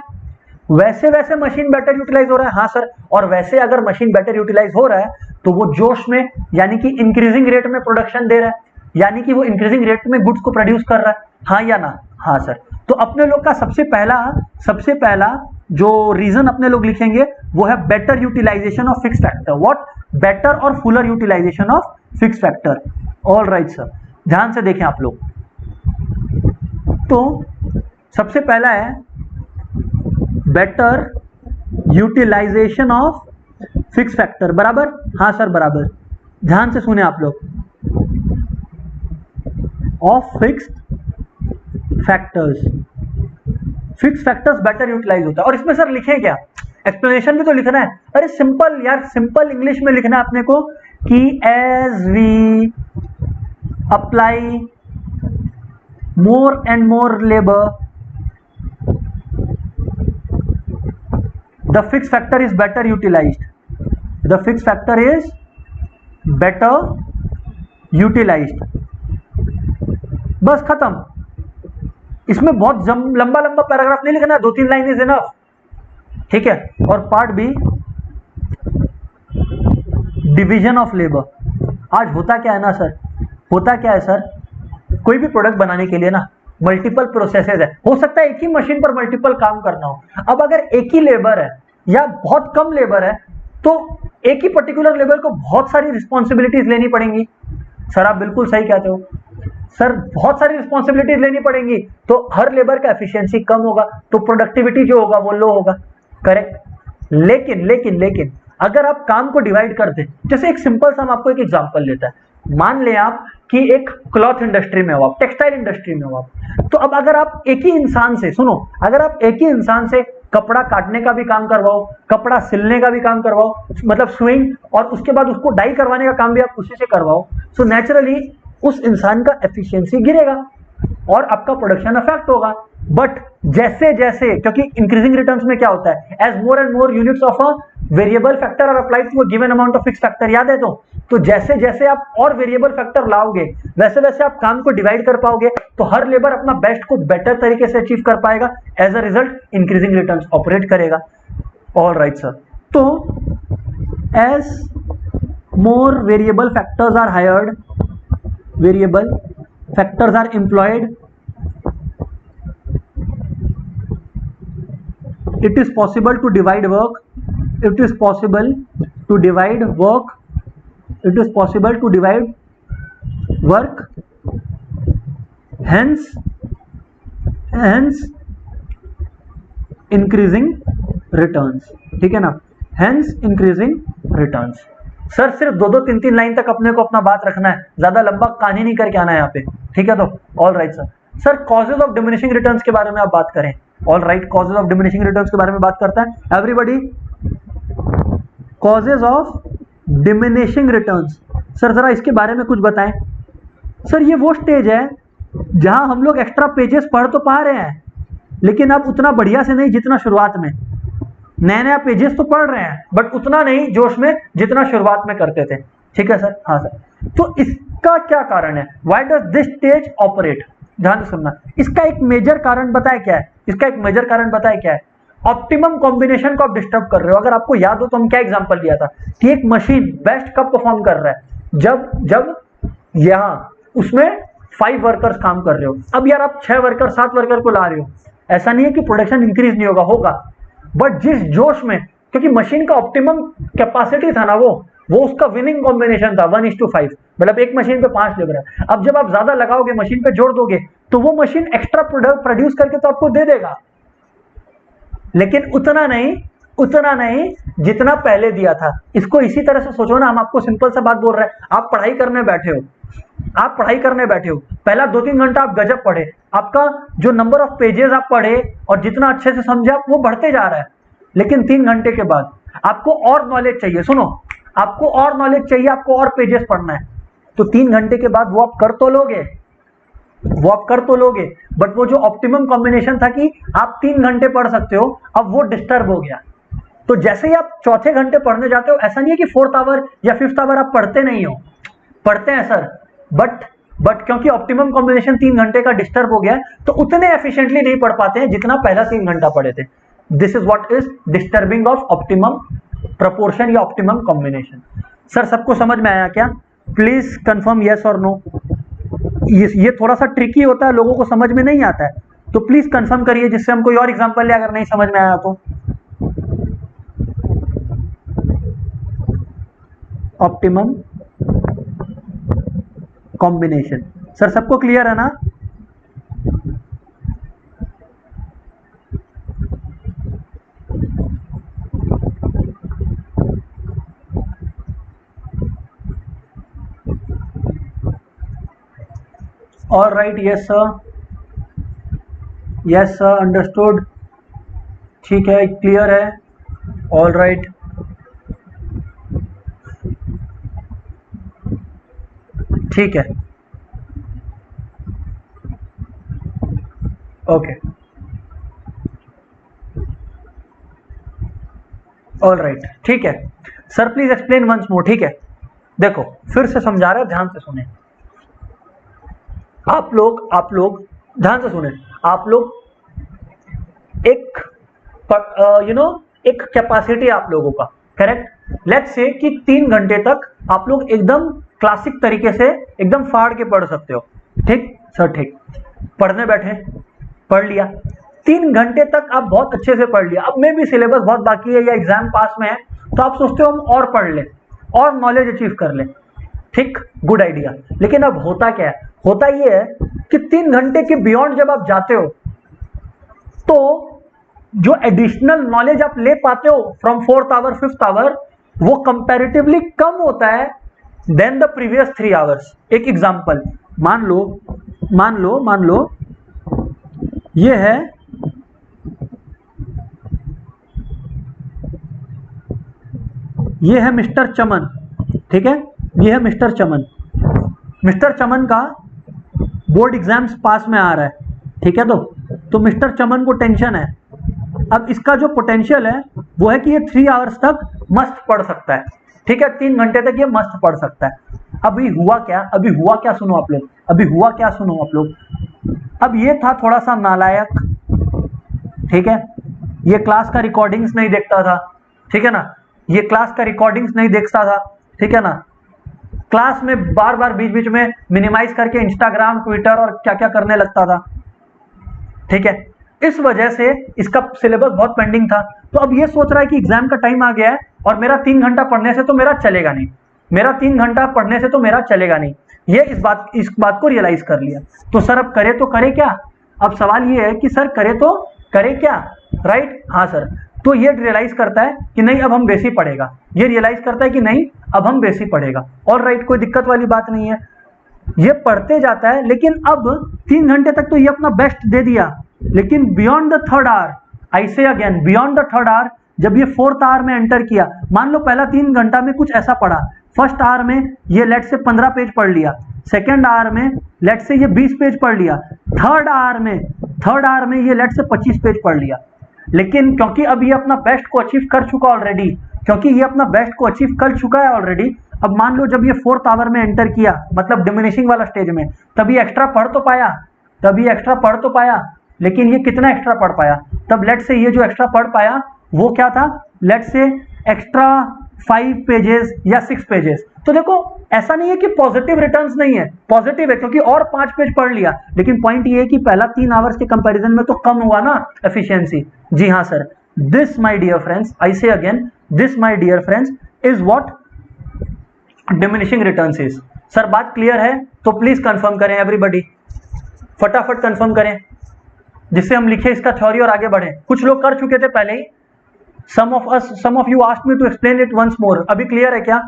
हाँ सर। और वैसे अगर मशीन बेटर यूटिलाइज हो रहा है तो वो जोश में, यानी कि इंक्रीजिंग रेट में प्रोडक्शन दे रहा है, यानी कि वो इंक्रीजिंग रेट में गुड्स को प्रोड्यूस कर रहा है, हाँ या ना? हाँ सर। तो अपने लोग का सबसे पहला जो रीजन अपने लोग लिखेंगे वो है better utilisation of fix factor. What? Better और fuller utilisation of fix factor. All right sir, ध्यान से देखें आप लोग। तो सबसे पहला है better utilisation of fix factor, बराबर? हाँ सर बराबर। ध्यान से सुने आप लोग, of fixed factors better utilise होता है। और इसमें सर लिखे क्या? एक्सप्लेनेशन भी तो लिखना है। अरे सिंपल यार, सिंपल इंग्लिश में लिखना है अपने को कि as we apply more and more labour the fix factor is better utilised, the fix factor is better utilised. बस खत्म। इसमें बहुत लंबा पैराग्राफ नहीं लिखना है, 2-3 लाइन इज इनफ, ठीक है। और part B, division of labour. आज होता क्या है ना सर, कोई भी प्रोडक्ट बनाने के लिए ना मल्टीपल प्रोसेसेस है। हो सकता है एक ही मशीन पर मल्टीपल काम करना हो। अब अगर एक ही लेबर है या बहुत कम लेबर है तो एक ही पर्टिकुलर लेबर को बहुत सारी रिस्पॉन्सिबिलिटीज लेनी पड़ेंगी। सर आप बिल्कुल सही कहते हो सर, बहुत सारी रिस्पॉन्सिबिलिटीज लेनी पड़ेंगी तो हर लेबर का एफिशिएंसी कम होगा, तो प्रोडक्टिविटी जो होगा वो लो होगा, करेक्ट। लेकिन अगर आप काम को डिवाइड कर दें, जैसे एक सिंपल सा हम आपको एक एग्जांपल लेता है, मान लें आप कि एक क्लॉथ इंडस्ट्री में हो, आप टेक्सटाइल इंडस्ट्री में हो आप, तो अब अगर आप एक ही इंसान से, सुनो, अगर आप एक ही इंसान से कपड़ा काटने का भी काम करवाओ, कपड़ा सिलने का भी काम करवाओ, मतलब स्विंग, और उसके बाद उसको डाई करवाने का काम भी आप उसी से करवाओ, सो नेचुरली उस इंसान का एफिशिएंसी गिरेगा और आपका प्रोडक्शन अफेक्ट होगा। बट जैसे जैसे, क्योंकि इंक्रीजिंग रिटर्न्स में क्या होता है, as more and more units of a variable factor are applied to a given amount of fix factor, याद है? तो जैसे जैसे आप और वेरिएबल फैक्टर लाओगे वैसे वैसे आप काम को डिवाइड कर पाओगे, तो हर लेबर अपना बेस्ट को बेटर तरीके से अचीव कर पाएगा, as a result increasing returns operate करेगा। All right sir. तो as more variable factors are hired, variable factors are employed, it is possible to divide work, it is possible to divide work hence increasing returns, ठीक है ना, hence increasing returns. Sir सिर्फ 2-3 line तक अपने को अपना बात रखना है, ज्यादा लंबा कहानी नहीं करके आना है यहाँ पे, ठीक है। तो all right sir. Sir causes of diminishing returns के बारे में आप बात करें। All right, causes of diminishing returns के बारे में बात करता है everybody. Causes of diminishing returns, sir जरा इसके बारे में कुछ बताएं। सर ये वो स्टेज है जहां हम लोग एक्स्ट्रा पेजेस पढ़ तो पा रहे हैं, लेकिन अब उतना बढ़िया से नहीं जितना शुरुआत में। नया नया पेजेस तो पढ़ रहे हैं बट उतना नहीं जोश में जितना शुरुआत में करते थे, ठीक है सर। हाँ सर, तो इसका क्या कारण है, why does this stage operate, ध्यान से सुनना। इसका एक मेजर कारण बताए क्या है, इसका एक मेजर कारण बताए क्या है, ऑप्टिमम कॉम्बिनेशन को आप डिस्टर्ब कर रहे हो। अगर आपको याद हो तो हम क्या एग्जांपल दिया था कि एक मशीन बेस्ट कब परफॉर्म कर रहा है, जब यहां उसमें 5 वर्कर्स काम कर रहे हो। अब यार आप 6 वर्कर 7 वर्कर को ला रहे हो, ऐसा नहीं है कि प्रोडक्शन इंक्रीज नहीं होगा, होगा, बट जिस जोश में, क्योंकि मशीन का ऑप्टिमम कैपेसिटी था ना, वो उसका विनिंग कॉम्बिनेशन था 1:5, मतलब एक मशीन पे 5 लेबर है। अब जब आप ज्यादा लगाओगे, मशीन पे जोड़ दोगे, तो वो मशीन एक्स्ट्रा प्रोडक्ट प्रोड्यूस करके तो आपको दे देगा, लेकिन उतना नहीं जितना पहले दिया था। इसको इसी तरह से सोचो ना, हम आपको सिंपल सा बात बोल रहे हैं। आप पढ़ाई करने बैठे हो, पहला 2-3 घंटा आप गजब पढ़े, आपका जो नंबर ऑफ पेजेस आप पढ़े और जितना अच्छे से समझे आप, वो बढ़ते जा रहा है। लेकिन 3 घंटे के बाद आपको और नॉलेज चाहिए, सुनो, आपको और नॉलेज चाहिए, आपको और पेजेस पढ़ना है, तो 3 घंटे के बाद वो आप कर तो लोगे, बट वो जो ऑप्टिमम कॉम्बिनेशन था कि आप 3 घंटे पढ़ सकते हो, अब वो डिस्टर्ब हो गया। तो जैसे ही आप चौथे घंटे पढ़ने जाते हो, ऐसा नहीं है कि 4th आवर या 5th आवर आप पढ़ते नहीं हो, पढ़ते हैं सर, बट क्योंकि ऑप्टिमम कॉम्बिनेशन 3 घंटे का डिस्टर्ब हो गया, तो उतने एफिशिएंटली नहीं पढ़ पाते हैं जितना पहला 3 घंटा पढ़े थे। This is what is disturbing of optimum proportion या ऑप्टिमम कॉम्बिनेशन। सर सबको समझ में आया क्या? प्लीज कंफर्म यस और नो। ये थोड़ा सा ट्रिकी होता है, लोगों को समझ में नहीं आता है, तो प्लीज कंफर्म करिए जिससे हम कोई और एग्जांपल ले, अगर नहीं समझ में आया तो। ऑप्टिमम कॉम्बिनेशन, सर सबको क्लियर है ना? All right, yes sir, understood, ठीक है, क्लियर है, ऑल राइट, ठीक है, ओके, ऑल राइट, ठीक है sir, please explain once more, ठीक है। देखो फिर से समझा रहे हो, ध्यान से सुने आप लोग ध्यान से सुने। आप लोग एक एक कैपेसिटी आप लोगों का, करेक्ट, लेट्स से कि 3 घंटे तक आप लोग एकदम क्लासिक तरीके से एकदम फाड़ के पढ़ सकते हो, ठीक सर, ठीक, पढ़ने बैठे, पढ़ लिया 3 घंटे तक, आप बहुत अच्छे से पढ़ लिया। अब में भी सिलेबस बहुत बाकी है या एग्जाम पास में है, तो आप सोचते हो हम और पढ़ ले और नॉलेज अचीव कर ले, ठीक, गुड आइडिया। लेकिन अब होता क्या है, होता ये है कि 3 घंटे के बियॉन्ड जब आप जाते हो, तो जो एडिशनल नॉलेज आप ले पाते हो from 4th hour 5th hour, वो कंपैरेटिवली कम होता है देन द प्रीवियस 3 आवर्स। एक एग्जांपल, मान लो ये है मिस्टर चमन, ठीक है, ये है मिस्टर चमन का बोर्ड एग्जाम्स पास में आ रहा है, ठीक है। तो मिस्टर चमन को टेंशन है। अब इसका जो पोटेंशियल है वो है कि ये 3 आवर्स तक मस्त पढ़ सकता है, ठीक है, 3 घंटे तक ये मस्त पढ़ सकता है। अभी हुआ क्या सुनो आप लोग। अब ये था थोड़ा सा नालायक, ठीक है, ये क्लास का रिकॉर्डिंग्स नहीं देखता था, ठीक है ना, ये क्लास का रिकॉर्डिंग्स नहीं देखता था, ठीक है ना, क्लास में बार बार बीच बीच में मिनिमाइज करके इंस्टाग्राम, ट्विटर और क्या क्या करने लगता था, ठीक है। इस वजह से इसका सिलेबस बहुत पेंडिंग था। तो अब ये सोच रहा है कि एग्जाम का टाइम आ गया है और मेरा 3 घंटा पढ़ने से तो मेरा चलेगा नहीं, मेरा 3 घंटा पढ़ने से तो मेरा चलेगा नहीं, ये इस बात को रियलाइज कर लिया। तो सर अब करे तो करे क्या? अब सवाल ये है कि सर करे तो करे क्या, राइट? हाँ सर। तो ये रियलाइज करता है कि नहीं अब हम बेसिक पढ़ेगा, ये रियलाइज करता है कि नहीं अब हम बेसिक पढ़ेगा, और राइट, कोई दिक्कत वाली बात नहीं है। ये पढ़ते जाता है, लेकिन अब 3 घंटे तक तो ये अपना बेस्ट दे दिया, लेकिन beyond the third hour, I say again beyond the third hour, जब ये 4th आवर में एंटर किया, मान लो पहला 3 घंटा में कुछ ऐसा पढ़ा, फर्स्ट आवर में ये लेट से 15 पेज पढ़ लिया, सेकेंड आवर में लेट से ये 20 पेज पढ़ लिया, थर्ड आवर में ये लेट से 25 पेज पढ़ लिया। लेकिन क्योंकि अब ये अपना बेस्ट को अचीव कर चुका ऑलरेडी, अब मान लो जब ये 4th आवर में एंटर किया, मतलब डिमिनिशिंग वाला स्टेज में, तभी एक्स्ट्रा पढ़ तो पाया, लेकिन ये कितना एक्स्ट्रा पढ़ पाया? तब लेट से ये जो एक्स्ट्रा पढ़ पाया वो क्या था? लेट से एक्स्ट्रा 5 पेजेस या 6 पेजेस। तो देखो ऐसा नहीं है कि पॉजिटिव रिटर्न्स नहीं है, पॉजिटिव है क्योंकि और 5 पेज पढ़ लिया, लेकिन पॉइंट ये है कि पहला 3 आवर्स के कंपैरिजन में तो कम हुआ ना एफिशिएंसी। जी हाँ sir, this my dear friends, I say again, this my dear friends is what diminishing returns is. Sir बात क्लियर है? तो प्लीज कंफर्म करें एवरीबॉडी, फटाफट कंफर्म करें, जिससे हम लिखे इसका थ्योरी और आगे बढ़े। कुछ लोग कर चुके थे पहले ही, some of you asked me to explain it once more। अभी क्लियर है क्या?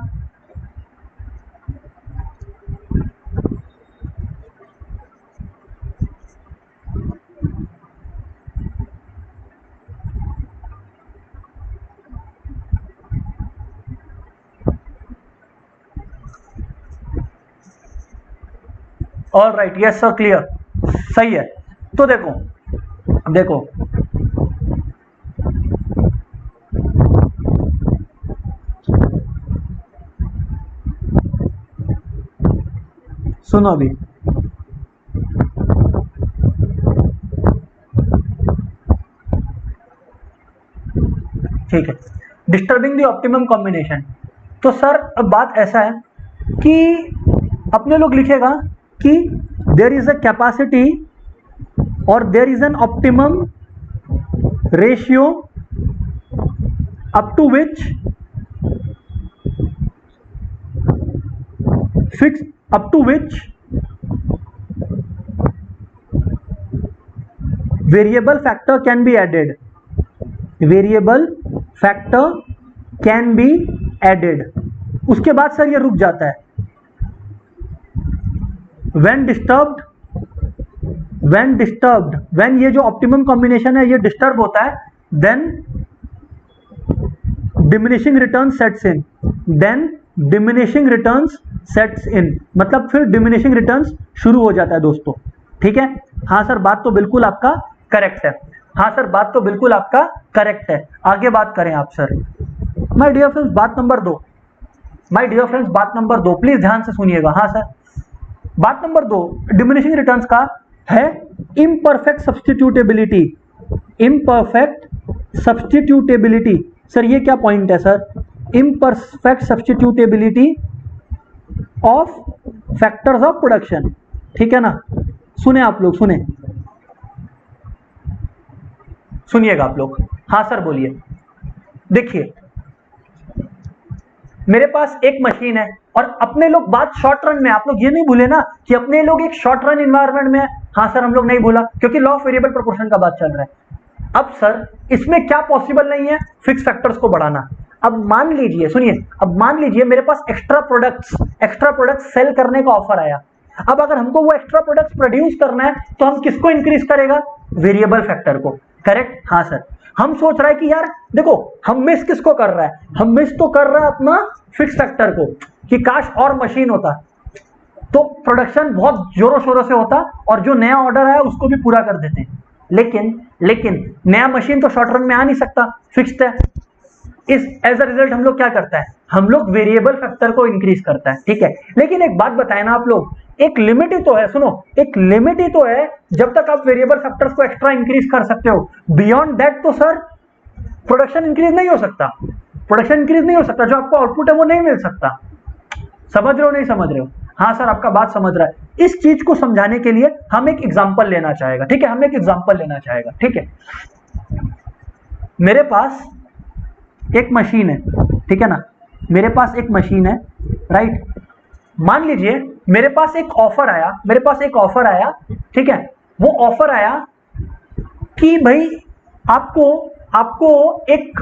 All right, yes sir, clear, सही है। तो देखो सुनो अभी, ठीक है, डिस्टर्बिंग द ऑप्टिमम कॉम्बिनेशन। तो सर अब बात ऐसा है कि अपने लोग लिखेगा कि देयर इज अ कैपेसिटी और there is an optimum ratio up to which fix up to which variable factor can be added, उसके बाद सर ये रुक जाता है। when ये जो ऑप्टिमम कॉम्बिनेशन है ये डिस्टर्ब होता है, then diminishing returns sets in, मतलब फिर डिमिनिशिंग रिटर्न्स शुरू हो जाता है दोस्तों, ठीक है? हाँ सर, बात तो बिल्कुल आपका करेक्ट है। आगे बात करें आप सर। माय डियर फ्रेंड्स, बात नंबर 2, प्लीज ध्यान से सुनिएगा। हाँ सर, बात नंबर 2 डिमिनिशिंग रिटर्न्स का है इम्परफेक्ट सब्स्टिट्यूटेबिलिटी। सर ये क्या पॉइंट है sir? Imperfect substitutability of factors of production, ठीक है ना? सुने आप लोग, सुनिएगा आप लोग। हाँ सर बोलिए। देखिए मेरे पास एक मशीन है और अपने लोग बात शॉर्ट रन में, आप लोग ये नहीं भूले ना कि अपने लोग एक शॉर्ट रन इन्वायरमेंट में है। हाँ सर, हम लोग नहीं भूला क्योंकि लॉ ऑफ वेरिएबल प्रोपोर्शन का बात चल रहा है। अब सर इसमें क्या पॉसिबल नहीं है? फिक्स फैक्टर्स को बढ़ाना। अब मान लीजिए, सुनिए, अब मान लीजिए मेरे पास एक्स्ट्रा प्रोडक्ट्स सेल करने का ऑफर आया। अब अगर हमको वो एक्स्ट्रा प्रोडक्ट्स प्रोड्यूस करना है तो हम किसको इंक्रीज करेगा? वेरिएबल फैक्टर को, करेक्ट? हाँ सर, हम सोच रहा है कि यार देखो हम मिस किसको कर रहा है? हम मिस तो कर रहा है अपना फिक्स फैक्टर को, कि काश और मशीन होता तो प्रोडक्शन बहुत जोरों शोरों से होता और जो नया ऑर्डर आया उसको भी पूरा कर देते। लेकिन नया मशीन तो शॉर्ट रन में आ नहीं सकता, फिक्स्ड है। इस एज अ रिजल्ट हम लोग क्या करता है? हम लोग वेरिएबल फैक्टर को इंक्रीज करता है, ठीक है? लेकिन एक बात बताए ना आप लोग, एक लिमिट ही तो है, सुनो, एक लिमिट ही तो है जब तक आप वेरिएबल फैक्टर्स को एक्स्ट्रा इंक्रीज कर सकते हो। बियॉन्ड दैट तो सर प्रोडक्शन इंक्रीज नहीं हो सकता, जो आपको आउटपुट है वो नहीं मिल सकता। समझ रहे हो नहीं समझ रहे हो? हाँ सर, आपका बात समझ रहा है। इस चीज को समझाने के लिए हम एक एग्जांपल लेना चाहेगा, ठीक है? ठीक है, मेरे पास एक मशीन है, ठीक है ना? मेरे पास एक मशीन है राइट। मान लीजिए मेरे पास एक ऑफर आया, ठीक है, वो ऑफर आया कि भाई आपको एक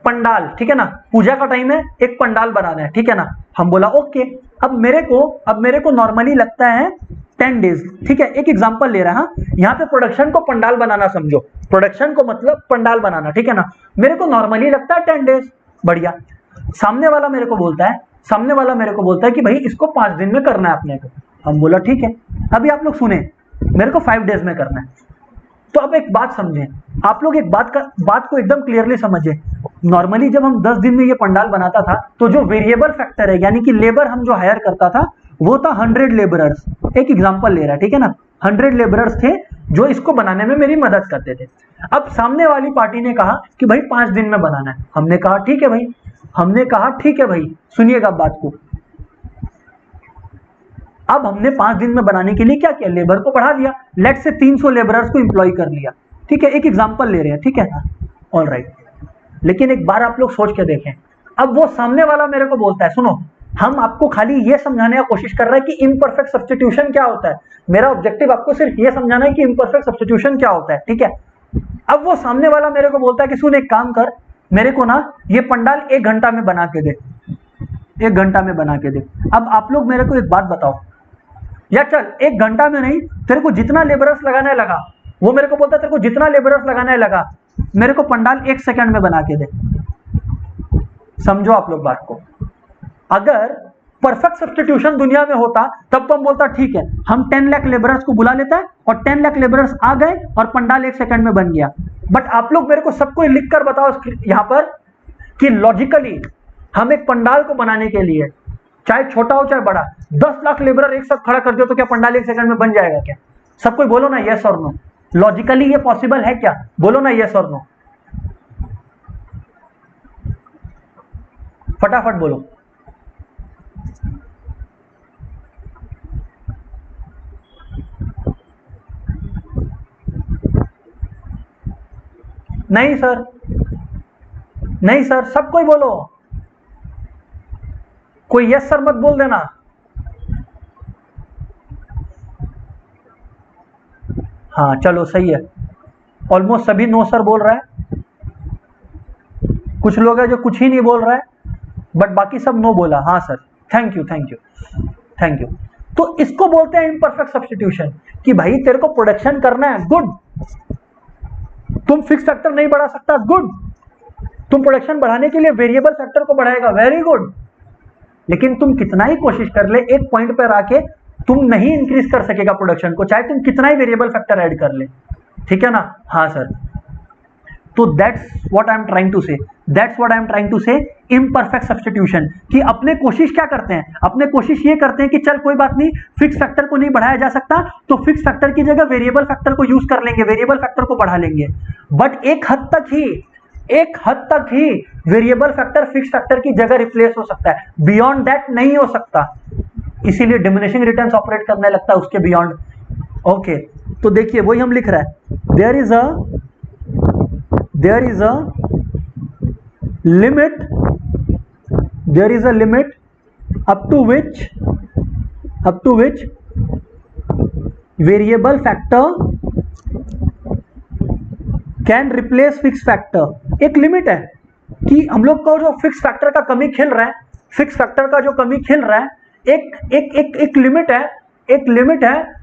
पंडाल, ठीक है ना, पूजा का टाइम है, एक पंडाल बनाना है, ठीक है ना। हम बोला ओके। अब मेरे को नॉर्मली लगता है 10 डेज, ठीक है, एक एग्जांपल ले रहा है। यहाँ पे प्रोडक्शन को पंडाल बनाना समझो, प्रोडक्शन को मतलब पंडाल बनाना, ठीक है ना। मेरे को नॉर्मली लगता है 10 डेज, बढ़िया। सामने वाला मेरे को बोलता है कि भाई इसको 5 दिन में करना है अपने को। हम बोला ठीक है। अभी आप लोग सुने, मेरे को 5 डेज में करना है। तो अब एक बात समझें, आप लोग एक बात को एकदम क्लियरली समझे। नॉर्मली जब हम 10 दिन में ये पंडाल बनाता था, तो जो वेरिएबल फैक्टर है, यानी कि लेबर हम जो हायर करता था, वो था 100 लेबरर्स। एक एग्जांपल ले रहा है, ठीक है ना। 100 लेबरर्स थे जो इसको बनाने में मेरी मदद करते थे। अब सामने वाली पार्टी ने कहा कि भाई 5 दिन में बनाना है। हमने कहा ठीक है भाई, सुनिएगा बात को। अब हमने 5 दिन में बनाने के लिए क्या किया, लेबर को बढ़ा दिया। लेट से 300 लेबरर्स को इंप्लॉय कर लिया, ठीक है, एक एग्जांपल ले रहे हैं, ठीक है, ऑल राइट। लेकिन एक बार आप लोग सोच के देखें, अब वो सामने वाला मेरे को बोलता है, सुनो, हम आपको खाली ये समझाने का कोशिश कर रहा है कि इम्परफेक्ट सब्स्टिट्यूशन क्या होता है। मेरा ऑब्जेक्टिव आपको सिर्फ ये समझाना है कि इम्परफेक्ट सब्स्टिट्यूशन क्या होता है, ठीक है। अब वो सामने वाला मेरे को बोलता है कि सुन, एक काम कर, मेरे को ना ये पंडाल 1 घंटा में बना के दे, 1 घंटा में बना के दे। अब आप लोग मेरे को एक बात बताओ, या चल 1 घंटा में नहीं, तेरे को जितना लेबरर्स लगाना है लगा। वो मेरे को बोलता है तेरे को जितना लेबरर्स लगाना है लगा, मेरे को पंडाल 1 सेकंड में बना के दे। समझो आप लोग बात को। अगर परफेक्ट सब्स्टिट्यूशन दुनिया में होता, तब तो हम बोलता ठीक है, हम 10 लाख लेबरर्स को बुला लेता है और 10 लाख लेबरर्स आ गए और पंडाल 1 सेकंड में बन गया। बट आप लोग मेरे को सबको लिख कर बताओ यहां पर कि लॉजिकली हम एक पंडाल को बनाने के लिए, चाहे छोटा हो चाहे बड़ा, 10 लाख लेबर एक साथ खड़ा कर दो तो क्या पंडाल 1 सेकंड में बन जाएगा क्या? सब कोई बोलो ना यस और नो। लॉजिकली ये पॉसिबल है क्या? बोलो ना यस और नो, फटाफट बोलो। नहीं सर, नहीं सर, सब कोई बोलो, कोई यस सर मत बोल देना। हाँ चलो सही है, ऑलमोस्ट सभी नो सर बोल रहा है। कुछ लोग हैं जो कुछ ही नहीं बोल रहा है, बट बाकी सब नो बोला। हाँ sir, thank you thank you thank you. तो इसको बोलते हैं इम्परफेक्ट सब्स्टिट्यूशन, कि भाई तेरे को प्रोडक्शन करना है, गुड। तुम फिक्स फैक्टर नहीं बढ़ा सकता, गुड। तुम प्रोडक्शन बढ़ाने के लिए वेरिएबल फैक्टर को बढ़ाएगा, वेरी गुड। लेकिन तुम कितना ही कोशिश कर ले, एक पॉइंट पर आके तुम नहीं इंक्रीज कर सकेगा प्रोडक्शन को, चाहे तुम कितना ही वेरिएबल फैक्टर ऐड कर ले, ठीक है ना? हाँ सर। तो that's what I am trying to say, that's what I am trying to say imperfect substitution. कि अपने कोशिश क्या करते हैं, अपने कोशिश ये करते हैं कि चल कोई बात नहीं, फिक्स फैक्टर को नहीं बढ़ाया जा सकता तो फिक्स फैक्टर की जगह वेरिएबल फैक्टर को यूज कर लेंगे, वेरिएबल फैक्टर को बढ़ा लेंगे। बट एक हद तक ही वेरिएबल फैक्टर फिक्स फैक्टर की जगह रिप्लेस हो सकता है, बियॉन्ड दैट नहीं हो सकता। इसीलिए डिमिनिशिंग रिटर्न्स ऑपरेट करने लगता है उसके बियॉन्ड। ओके, तो देखिए वही हम लिख रहा है, there is a limit up to which variable factor can replace fixed factor। एक लिमिट है कि हम लोग को जो फिक्स फैक्टर का कमी खिल रहा है, फिक्स फैक्टर का जो कमी खिल रहा है, एक लिमिट है,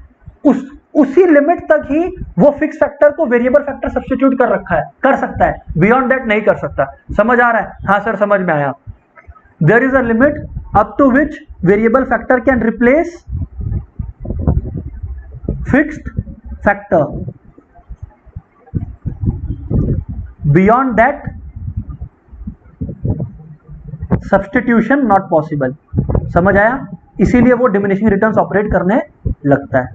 उसी लिमिट तक ही वो फिक्स फैक्टर को वेरिएबल फैक्टर सब्स्टिट्यूट कर सकता है, बियॉन्ड दैट नहीं कर सकता। समझ आ रहा है? हाँ सर समझ में आया। There is a limit up to which variable factor can replace fixed factor. Beyond that, substitution not possible. समझ आया? इसीलिए वो डिमिनिशिंग रिटर्न्स ऑपरेट करने लगता है।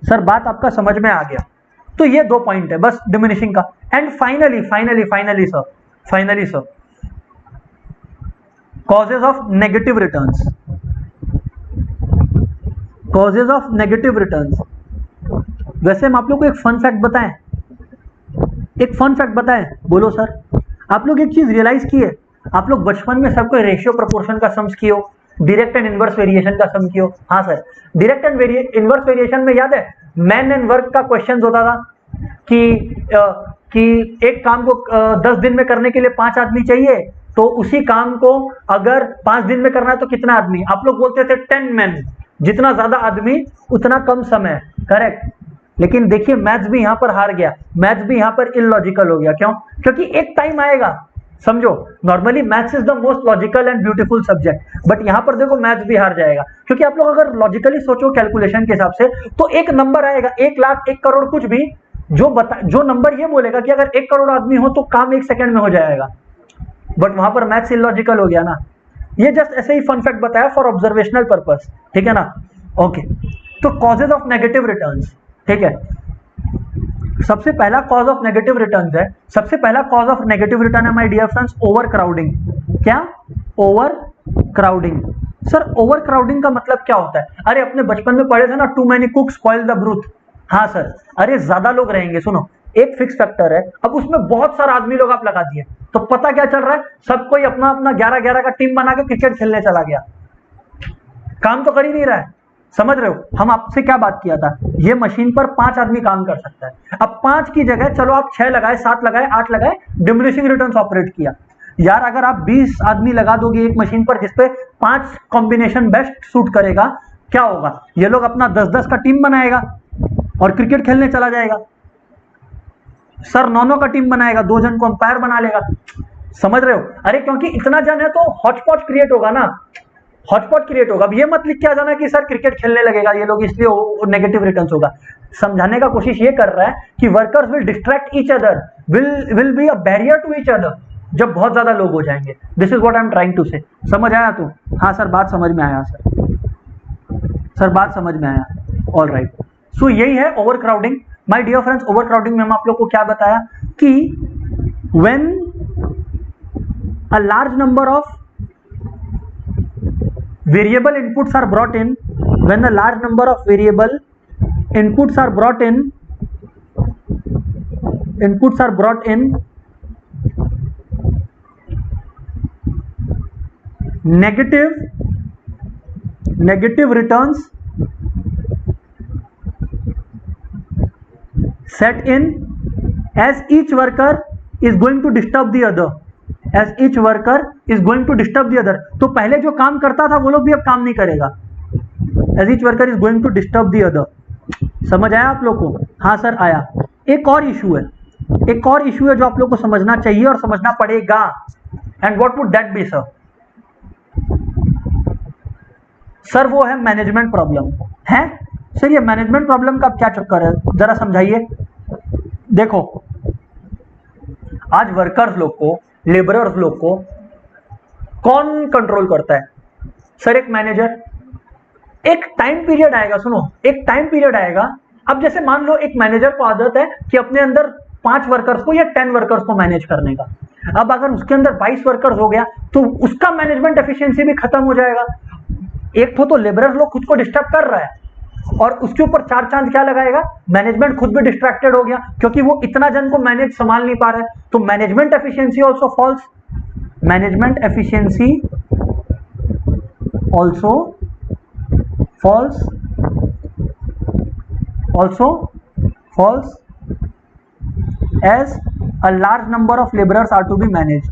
सर बात आपका समझ में आ गया? तो ये 2 पॉइंट है बस डिमिनिशिंग का। And finally sir causes of negative returns। वैसे हम आप लोग को एक फन फैक्ट बताएं, बोलो सर। आप लोग एक चीज रियलाइज किए, आप लोग बचपन में सबको रेशियो प्रोपोर्शन का सम्स किए हो, डायरेक्ट एंड इनवर्स वेरिएशन का सम किए हो। हाँ sir, direct and inverse variation में याद है मैन एंड वर्क का क्वेश्चन होता था कि एक काम को 10 दिन में करने के लिए 5 आदमी चाहिए, तो उसी काम को अगर 5 दिन में करना है तो कितना आदमी, आप लोग बोलते थे 10 मैन, जितना ज्यादा आदमी उतना कम समय, करेक्ट। लेकिन देखिए मैथ्स भी यहां पर हार गया, मैथ्स भी यहां पर इलॉजिकल हो गया। क्यों? क्योंकि एक टाइम आएगा, समझो normally maths is the most logical and beautiful subject, but यहां पर देखो मैथ्स भी हार जाएगा। क्योंकि आप लोग अगर लॉजिकली सोचो कैलकुलेशन के हिसाब से, तो एक नंबर आएगा 1 लाख 1 करोड़ कुछ भी, जो नंबर ये बोलेगा कि अगर 1 करोड़ आदमी हो तो काम 1 सेकंड में हो जाएगा, बट वहां पर मैथ्स इलॉजिकल हो गया ना। ये जस्ट ऐसे ही फन फैक्ट बताया फॉर ऑब्जर्वेशनल पर्पस, ठीक है ना। ओके, तो कॉजेज ऑफ नेगेटिव रिटर्न्स, ठीक है। सबसे पहला कॉज ऑफ नेगेटिव रिटर्न्स है, सबसे पहला कॉज ऑफ नेगेटिव रिटर्न है my dear friends overcrowding. क्या? Overcrowding. Sir overcrowding का मतलब क्या होता है? अरे अपने बचपन में पढ़े थे ना, too many cooks spoil the broth. हाँ सर, अरे ज्यादा लोग रहेंगे, सुनो एक फिक्स फैक्टर है, अब उसमें बहुत सारा आदमी लोग आप लगा दिए, तो पता क्या चल रहा है, सब कोई अपना अपना 11-11 का टीम बना के क्रिकेट खेलने चला गया, काम तो कर ही नहीं रहा है। समझ रहे हो? हम आपसे क्या बात किया था, ये मशीन पर 5 आदमी काम कर सकता है, अब 5 की जगह चलो आप 6 लगाए, 7 लगाए, 8 लगाए, डिमिनिशिंग रिटर्न्स ऑपरेट किया। यार अगर आप 20 आदमी लगा दोगे एक मशीन पर जिसपे 5 कॉम्बिनेशन बेस्ट सूट करेगा, क्या होगा? ये लोग अपना 10-10 का टीम बनाएगा और क्रिकेट खेलने चला जाएगा। सर 9-9 का टीम बनाएगा, 2 जन को अंपायर बना लेगा। समझ रहे हो? अरे क्योंकि इतना जन है तो हॉटस्पॉट क्रिएट होगा ना, हॉटस्पॉट क्रिएट होगा। अब ये मत लिख के आ जाना कि सर क्रिकेट खेलने लगेगा ये लोग इसलिए नेगेटिव रिटर्न्स होगा। समझाने का कोशिश ये कर रहा है कि workers will distract each other, will be a barrier to each other जब बहुत ज्यादा लोग हो जाएंगे। This is what I am trying to say. समझ आया? तो हाँ सर बात समझ में आया, सर बात समझ में आया। ऑल राइट, सो यही है overcrowding. My dear friends, overcrowding में हम आप लोग को क्या बताया कि when a large number of variable inputs are brought in, when a large number of variable inputs are brought in, negative returns set in as each worker is going to disturb the other, as each worker is going to disturb the other। तो पहले जो काम करता था वो लोग भी अब काम नहीं करेगा, as each worker is going to disturb the other। समझ आया आप लोग को? हाँ सर आया। एक और इशू है, एक और इशू है जो आप लोग को समझना चाहिए और समझना पड़ेगा। And what would that be sir? Sir वो है मैनेजमेंट प्रॉब्लम। है सर, ये मैनेजमेंट प्रॉब्लम का क्या चक्कर है, जरा समझाइए। देखो आज वर्कर्स लोग को, लेबरर्स लोग को कौन कंट्रोल करता है? सर एक मैनेजर। एक टाइम पीरियड आएगा, सुनो एक टाइम पीरियड आएगा। अब जैसे मान लो एक मैनेजर को आदत है कि अपने अंदर 5 वर्कर्स को या 10 वर्कर्स को मैनेज करने का। अब अगर उसके अंदर 22 वर्कर्स हो गया तो उसका मैनेजमेंट एफिशिएंसी भी खत्म हो जाएगा। एक तो लेबरर्स लोग खुद को डिस्टर्ब कर रहा है और उसके ऊपर 4 चांद क्या लगाएगा, मैनेजमेंट खुद भी डिस्ट्रैक्टेड हो गया क्योंकि वो इतना जन को मैनेज संभाल नहीं पा रहा है। तो management efficiency also falls, management efficiency also falls, as a large number of laborers are to be managed,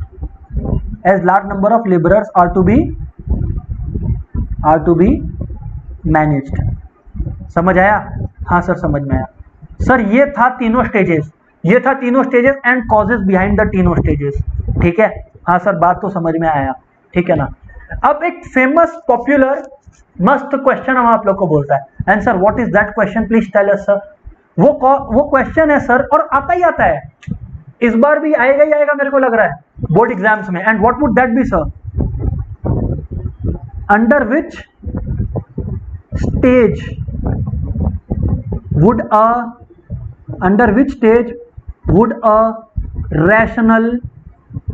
as large number of laborers are to be managed। समझ आया? हाँ सर समझ में आया। सर ये था तीनों स्टेजेस, ये था तीनों stages and causes behind the तीनों स्टेजेस। ठीक है? हाँ सर बात तो समझ में आया, ठीक है ना। अब एक फेमस पॉपुलर मस्त क्वेश्चन हम आप लोग को बोलता है, and sir what is that question, please tell us sir. वो क्वेश्चन है सर, और आता ही आता है, इस बार भी आएगा ही आएगा मेरे को लग रहा है बोर्ड एग्जाम्स में। And what would that be sir? Under which stage would a rational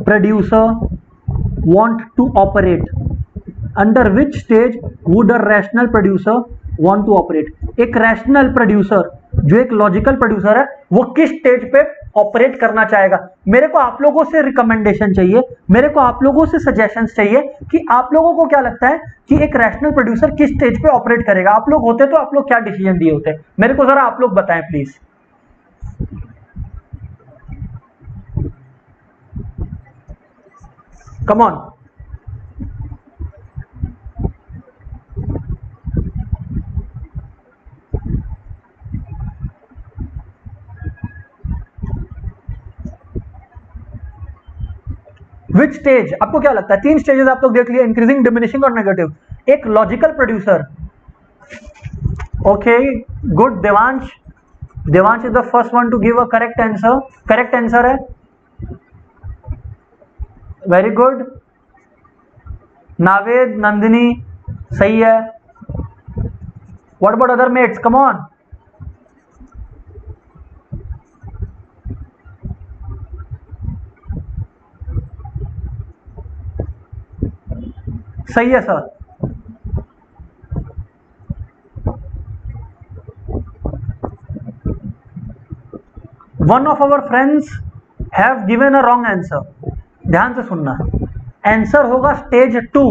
producer want to operate? Under which stage would a rational producer want to operate? एक रैशनल प्रोड्यूसर जो एक लॉजिकल प्रोड्यूसर है वो किस stage पे operate करना चाहेगा। मेरे को आप लोगों से रिकमेंडेशन चाहिए, मेरे को आप लोगों से सजेशंस चाहिए कि आप लोगों को क्या लगता है कि एक रैशनल प्रोड्यूसर किस स्टेज पे ऑपरेट करेगा। आप लोग होते तो आप लोग क्या डिसीजन दिए होते, मेरे को जरा आप लोग बताएं please. Come on. Which stage, आपको क्या लगता है? 3 स्टेजेस आप लोग देख लिए, इंक्रीजिंग, डिमिनिशिंग और नेगेटिव। एक logical producer, okay good, Devansh, Devansh is the first one to give a correct answer. Correct answer है, वेरी गुड। नावेद, नंदिनी, सही है। What about other mates, come on. सही है sir. One of our friends have given a wrong answer. ध्यान से सुनना, answer होगा stage 2,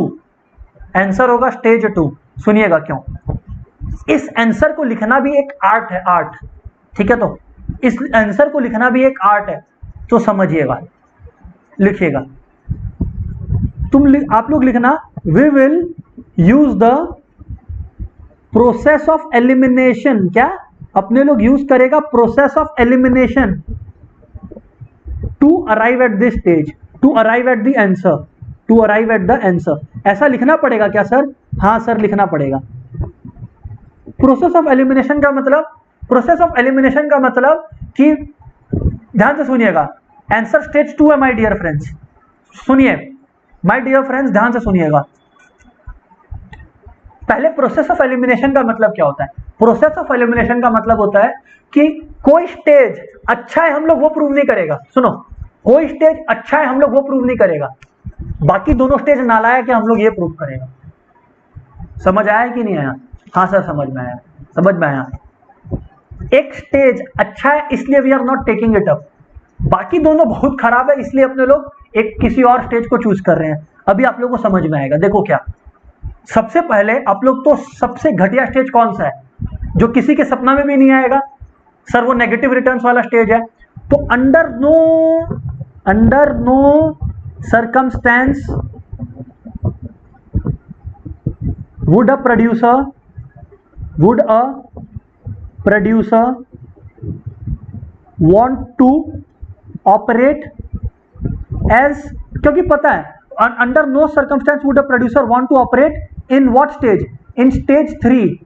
answer होगा स्टेज 2। सुनिएगा क्यों। इस आंसर को लिखना भी एक आर्ट है, आर्ट, ठीक है। तो इस आंसर को लिखना भी एक आर्ट है, तो समझिएगा, लिखिएगा। आप लोग लिखना, we will use the process of elimination. क्या अपने लोग यूज करेगा? Process of elimination to arrive at this stage, to arrive at the answer, to arrive at the answer. ऐसा लिखना पड़ेगा क्या सर? हाँ सर, लिखना पड़ेगा। प्रोसेस ऑफ एलिमिनेशन का मतलब, प्रोसेस ऑफ एलिमिनेशन का मतलब कि, ध्यान से सुनिएगा, आंसर स्टेज 2 है माय डियर फ्रेंड्स। सुनिए माय डियर फ्रेंड्स, ध्यान से सुनिएगा। पहले प्रोसेस ऑफ एलिमिनेशन का मतलब क्या होता है? प्रोसेस ऑफ एलिमिनेशन का मतलब होता है कि कोई स्टेज अच्छा है हम लोग वो प्रूव नहीं करेगा। सुनो, कोई स्टेज अच्छा है हम लोग वो प्रूव नहीं करेगा, बाकी दोनों स्टेज नालायक है हम लोग ये प्रूव करेगा। समझ आया कि नहीं आया? हाँ सर समझ में आया, समझ में आया। एक स्टेज अच्छा है इसलिए we are not taking it up, बाकी दोनों बहुत खराब है इसलिए अपने लोग एक किसी और स्टेज को चूज कर रहे हैं। अभी आप लोगों को समझ में आएगा। देखो क्या, सबसे पहले आप लोग तो, सबसे घटिया स्टेज कौन सा है जो किसी के सपना में भी नहीं आएगा? सर वो नेगेटिव रिटर्न्स वाला स्टेज है। तो under no circumstance would a producer want to operate as, क्योंकि पता है under no circumstance would a producer want to operate in what stage? In stage 3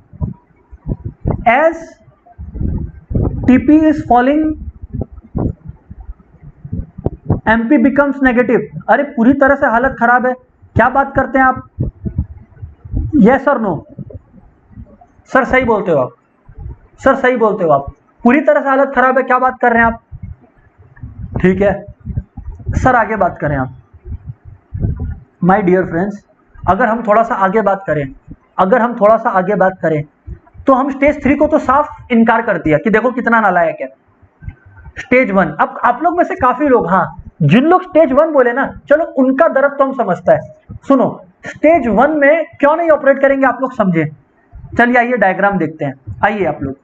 as TP is falling, MP becomes negative। अरे पूरी तरह से हालत खराब है, क्या बात करते हैं आप? यस और नो? सर सही बोलते हो आप, सर सही बोलते हो आप, पूरी तरह से हालत खराब है, क्या बात कर रहे हैं आप? ठीक है सर, आगे बात करें आप। माय डियर फ्रेंड्स, अगर हम थोड़ा सा आगे बात करें, अगर हम थोड़ा सा आगे बात करें तो हम स्टेज 3 को तो साफ इनकार कर दिया कि देखो कितना नालायक है। स्टेज 1, अब आप लोग में से काफी लोग, हाँ जिन लोग स्टेज 1 बोले ना, चलो उनका दर्द तो हम समझता है। सुनो, स्टेज 1 में क्यों नहीं ऑपरेट करेंगे आप लोग समझे। चलिए आइए डायग्राम देखते हैं। आइए आप लोग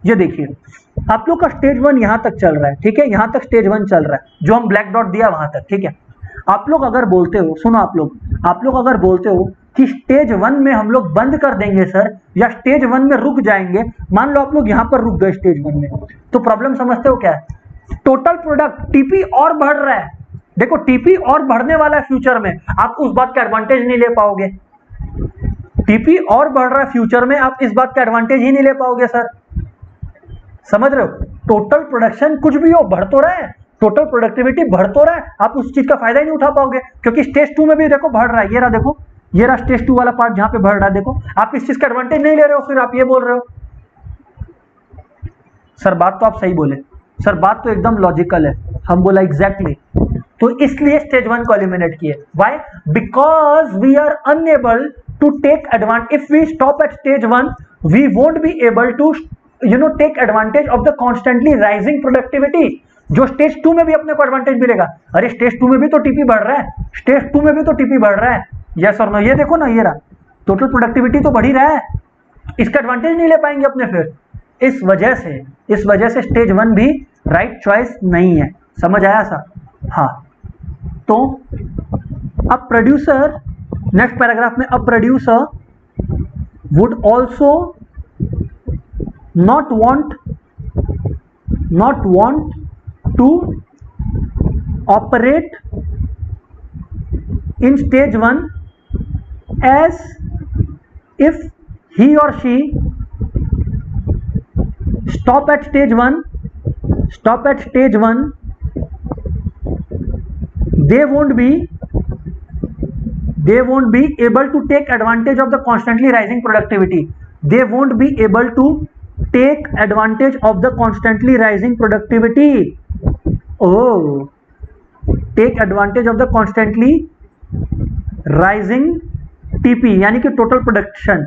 ये देखिए, आप लोग का स्टेज 1 यहां तक चल रहा है, ठीक है, यहां तक स्टेज 1 चल रहा है, जो हम ब्लैक डॉट दिया वहां तक, ठीक है। आप लोग अगर बोलते हो, सुनो आप लोग अगर बोलते हो कि स्टेज 1 में हम लोग बंद कर देंगे सर, या स्टेज 1 में रुक जाएंगे, मान लो आप लोग यहां पर रुक गए स्टेज 1 में, तो प्रॉब्लम समझते हो क्या है? टोटल प्रोडक्ट टीपी और बढ़ रहा है। देखो टीपी और बढ़ने वाला है फ्यूचर में, आप उस बात का एडवांटेज नहीं ले पाओगे। टीपी और बढ़ रहा है फ्यूचर में, आप इस बात का एडवांटेज ही नहीं ले पाओगे सर। समझ रहे हो? टोटल प्रोडक्शन कुछ भी हो बढ़ तो रहा है, टोटल प्रोडक्टिविटी बढ़ तो रहा है, आप उस चीज का फायदा ही नहीं उठा पाओगे, क्योंकि स्टेज 2 में भी देखो बढ़ रहा है। ये रहा देखो, ये रहा स्टेज 2 वाला पार्ट जहां पे बढ़ रहा है, देखो आप इस चीज का एडवांटेज नहीं ले रहे हो, फिर आप ये बोल रहे हो। सर बात तो आप सही बोले सर, बात तो एकदम लॉजिकल है। हम बोला एग्जैक्टली, तो इसलिए स्टेज 1 को एलिमिनेट किए। Why? Because we are unable to take advantage. If we stop at stage 1 we won't be able to take advantage of the constantly rising productivity। जो स्टेज 2 में भी अपने को एडवांटेज मिलेगा। अरे स्टेज 2 में भी तो टीपी बढ़ रहा है, स्टेज 2 में भी तो टीपी बढ़ रहा है, यस और नो। ये देखो ना, ये रहा, टोटल प्रोडक्टिविटी तो बढ़ ही रहा है, इसका एडवांटेज नहीं ले पाएंगे अपने फिर। इस वजह से स्टेज 1 भी राइट चॉइस नहीं है। समझ आया सा? हाँ। तो अब प्रोड्यूसर, नेक्स्ट पैराग्राफ में, अब producer would also not want to operate in stage 1 as if he or she stop at stage 1, they won't be able to take advantage of the constantly rising productivity. They won't be able to take advantage of the constantly rising productivity. Oh, take advantage of the constantly rising TP यानी कि total production.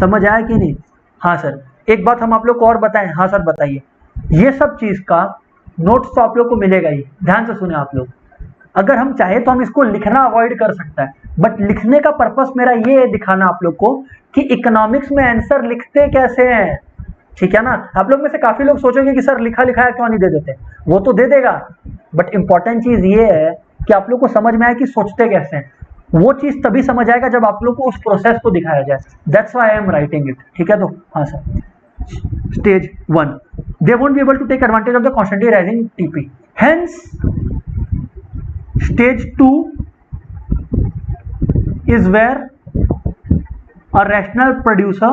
समझ आया कि नहीं? हाँ sir. एक बात हम आप लोग को और बताएं। हाँ सर बताइए। ये सब चीज का नोट्स तो आप लोग को मिलेगा ही, ध्यान से सुने आप लोग। अगर हम चाहे तो हम इसको लिखना अवॉइड कर सकता है, बट लिखने का पर्पस मेरा ये है दिखाना आप लोग को कि इकोनॉमिक्स में आंसर लिखते कैसे हैं, ठीक है ना। आप लोग में से काफी लोग सोचेंगे कि सर लिखा लिखाया क्यों नहीं दे देते, वो तो दे देगा, बट इंपॉर्टेंट चीज ये है कि आप लोग को समझ में आए कि सोचते कैसे हैं। वो चीज तभी समझ आएगा जब आप लोग को उस प्रोसेस को दिखाया जाए। That's why I am writing it, ठीक है। तो हाँ sir, stage 1 they won't be able to take advantage of the constantly rising TP, hence stage 2 is where a rational producer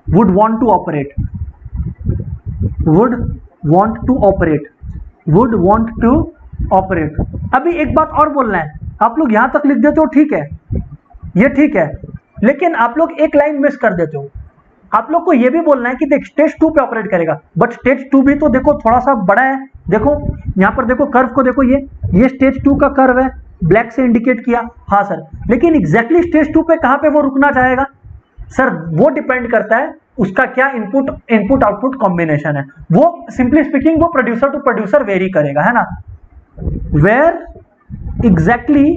would want to operate. अभी एक बात और बोलना है, आप लोग यहां तक लिख देते हो, ठीक है, ये ठीक है, लेकिन आप लोग एक लाइन मिस कर देते हो। आप लोग को ये भी बोलना है कि देख स्टेज 2 पे ऑपरेट करेगा, बट स्टेज 2 भी तो देखो थोड़ा सा बड़ा है। देखो यहां पर देखो कर्व को देखो, ये स्टेज 2 का कर्व है, ब्लैक से इंडिकेट किया। हाँ सर, लेकिन एग्जैक्टली स्टेज 2 पे कहां पे वो रुकना चाहेगा सर? वो डिपेंड करता है उसका क्या इनपुट आउटपुट कॉम्बिनेशन है। वो सिंपली स्पीकिंग वो प्रोड्यूसर टू प्रोड्यूसर वेरी करेगा, है ना। Where exactly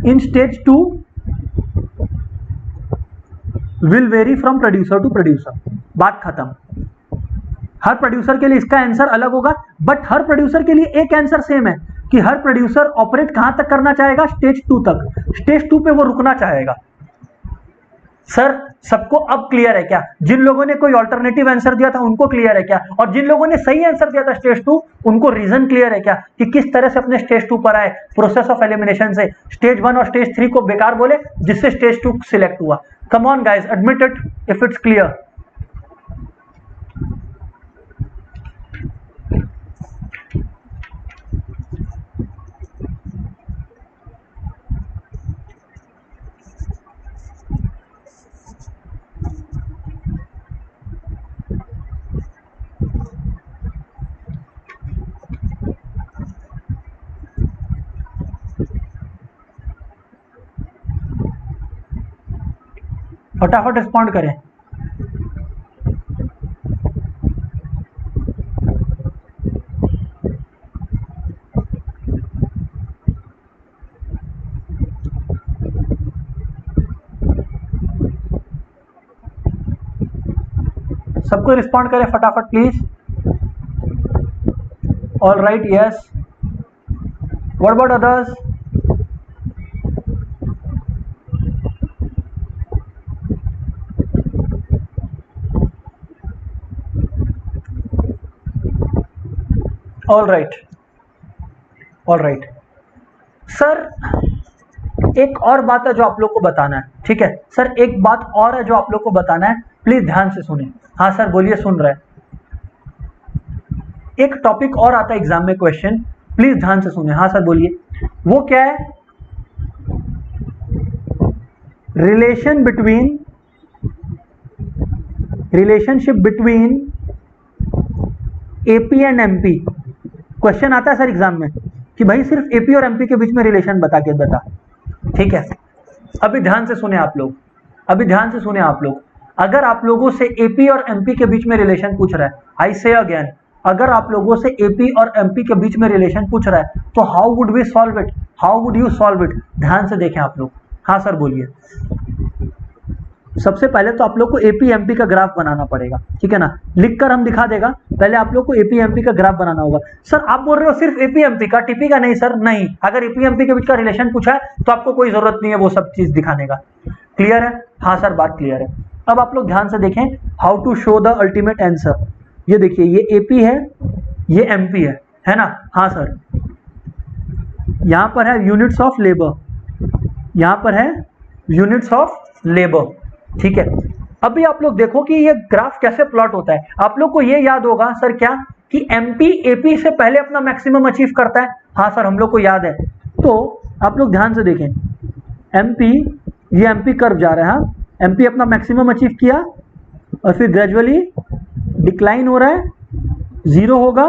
in stage 2 will vary from producer to producer. बात खत्म। हर प्रोड्यूसर के लिए इसका आंसर अलग होगा, बट हर प्रोड्यूसर के लिए एक आंसर सेम है कि हर प्रोड्यूसर ऑपरेट कहां तक करना चाहेगा? स्टेज 2 तक। स्टेज 2 पे वो रुकना चाहेगा। सर सबको अब क्लियर है क्या? जिन लोगों ने कोई ऑल्टरनेटिव आंसर दिया था उनको क्लियर है क्या? और जिन लोगों ने सही आंसर दिया था स्टेज 2, उनको रीजन क्लियर है क्या कि किस तरह से अपने स्टेज 2 पर आए प्रोसेस ऑफ एलिमिनेशन से? स्टेज 1 और स्टेज 3 को बेकार बोले जिससे स्टेज 2 सिलेक्ट हुआ। Come on guys, admit it if it's clear. फटाफट रिस्पॉन्ड करें। सबको रिस्पॉन्ड करें फटाफट please. All right, yes. What about others? All right sir, एक और बात है जो आप लोग को बताना है, ठीक है सर। एक बात और है जो आप लोग को बताना है, प्लीज ध्यान से सुने। हाँ सर बोलिए, सुन रहे हैं। एक टॉपिक और आता है एग्जाम में, क्वेश्चन, प्लीज ध्यान से सुने। हाँ सर बोलिए। वो क्या है? Relationship between AP and MP. Question आता है सर एग्जाम में कि भाई सिर्फ एपी और एमपी के बीच में रिलेशन बता के बता, ठीक है। अभी ध्यान से सुने आप लोग, अगर आप लोगों से एपी और एमपी के बीच में रिलेशन पूछ रहा है, आई से अगेन, अगर आप लोगों से एपी और एमपी के बीच में रिलेशन पूछ रहा है तो how would we solve it, how would you solve it? ध्यान से देखें आप लोग। हाँ सर बोलिए। सबसे पहले तो आप लोग को एपी एमपी का ग्राफ बनाना पड़ेगा, ठीक है ना, लिखकर हम दिखा देगा, पहले आप लोग को एपी एमपी का ग्राफ बनाना होगा। सर आप बोल रहे हो सिर्फ एपी एमपी का, टीपी का नहीं? सर नहीं, अगर एपी एमपी के बीच का रिलेशन पूछा है तो आपको कोई जरूरत नहीं है वो सब चीज दिखाने का। क्लियर है? हाँ सर बात क्लियर है। अब आप लोग ध्यान से देखें how to show the ultimate answer. ये देखिए, ये एपी है, ये एमपी है ना? हाँ सर, यहां पर है यूनिट्स ऑफ लेबर, यहां पर है यूनिट्स ऑफ लेबर, ठीक है। अभी आप लोग देखो कि ये ग्राफ कैसे प्लॉट होता है। आप लोग को ये याद होगा सर क्या, कि एमपी एपी से पहले अपना मैक्सिमम अचीव करता है। हाँ सर हम लोग को याद है। तो आप लोग ध्यान से देखें, एमपी, ये एमपी कर्व जा रहा है, एमपी अपना मैक्सिमम अचीव किया और फिर ग्रेजुअली डिक्लाइन हो रहा है, जीरो होगा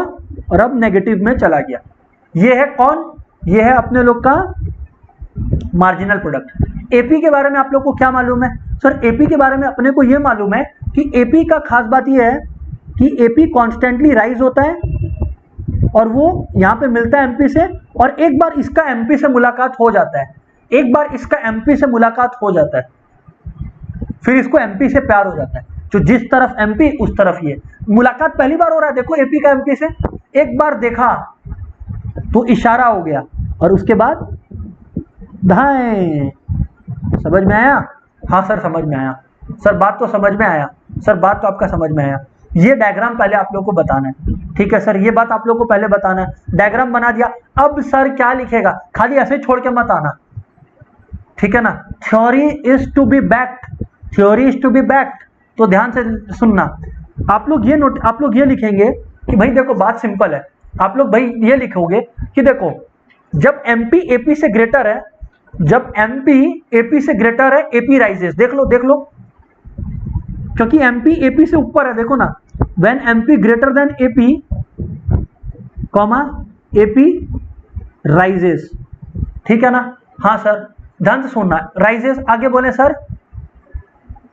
और अब नेगेटिव में चला गया। ये है कौन? ये है अपने लोग का मार्जिनल प्रोडक्ट। एपी के बारे में आप लोग को क्या मालूम है? सर एपी के बारे में अपने को यह मालूम है कि एपी का खास बात यह है कि एपी कॉन्स्टेंटली राइज होता है और वो यहां पे मिलता है एमपी से, और एक बार इसका एमपी से मुलाकात हो जाता है, एक बार इसका एमपी से मुलाकात हो जाता है, फिर इसको एमपी से प्यार हो जाता है। जो जिस तरफ एमपी उस तरफ ये मुलाकात पहली बार हो रहा है, देखो एपी का एमपी से, एक बार देखा तो इशारा हो गया और उसके बाद धाए। समझ में आया? हाँ सर समझ में आया। सर बात तो समझ में आया, सर बात तो आपका समझ में आया। ये डायग्राम पहले आप लोग को बताना है, ठीक है सर, ये बात आप लोग को पहले बताना है। डायग्राम बना दिया, अब सर क्या लिखेगा, खाली ऐसे छोड़ के मत आना, ठीक है ना। Theory is to be backed, theory is to be backed. तो ध्यान से सुनना, आप लोग ये लिखेंगे कि भाई देखो बात सिंपल है। आप लोग भाई ये लिखोगे कि देखो जब एमपी एपी से ग्रेटर है, जब एमपी एपी से ग्रेटर है, एपी राइजेस। देख लो क्योंकि एमपी एपी से ऊपर है, देखो ना, when MP greater than AP comma AP rises, ठीक है ना। हाँ सर ध्यान से सुनना, राइजेस आगे बोले सर।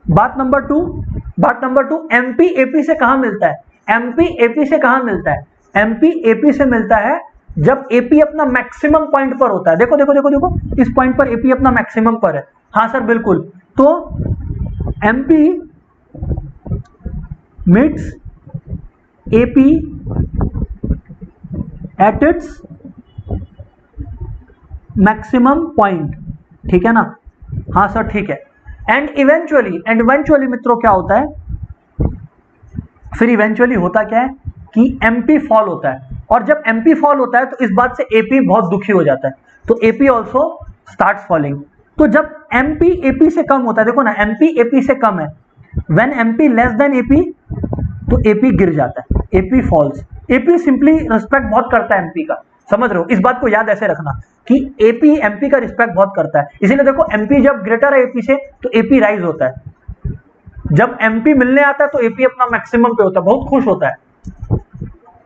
बात नंबर टू, एमपी एपी से कहां मिलता है? एमपी एपी से कहां मिलता है? एमपी एपी से मिलता है जब एपी अपना मैक्सिमम पॉइंट पर होता है। देखो इस पॉइंट पर एपी अपना मैक्सिमम पर है। हाँ सर बिल्कुल। तो MP meets AP at its maximum point, ठीक है ना। हाँ सर ठीक है। एंड इवेंचुअली मित्रों क्या होता है, फिर इवेंचुअली होता क्या है कि एमपी फॉल होता है, और जब एमपी फॉल होता है तो इस बात से एपी बहुत दुखी हो जाता है, तो एपी ऑल्सो स्टार्ट्स फॉलिंग। तो जब एमपी एपी से कम होता है, देखो ना एमपी एपी से कम है, when MP less than AP तो एपी गिर जाता है, AP falls. AP simply respect बहुत करता है एमपी का, समझ रहे हो? इस बात को याद ऐसे रखना कि एपी एमपी का रिस्पेक्ट बहुत करता है, इसीलिए देखो एमपी जब ग्रेटर है एपी से तो एपी राइज होता है। जब एमपी मिलने आता है तो एपी अपना मैक्सिमम पे होता है, बहुत खुश होता है,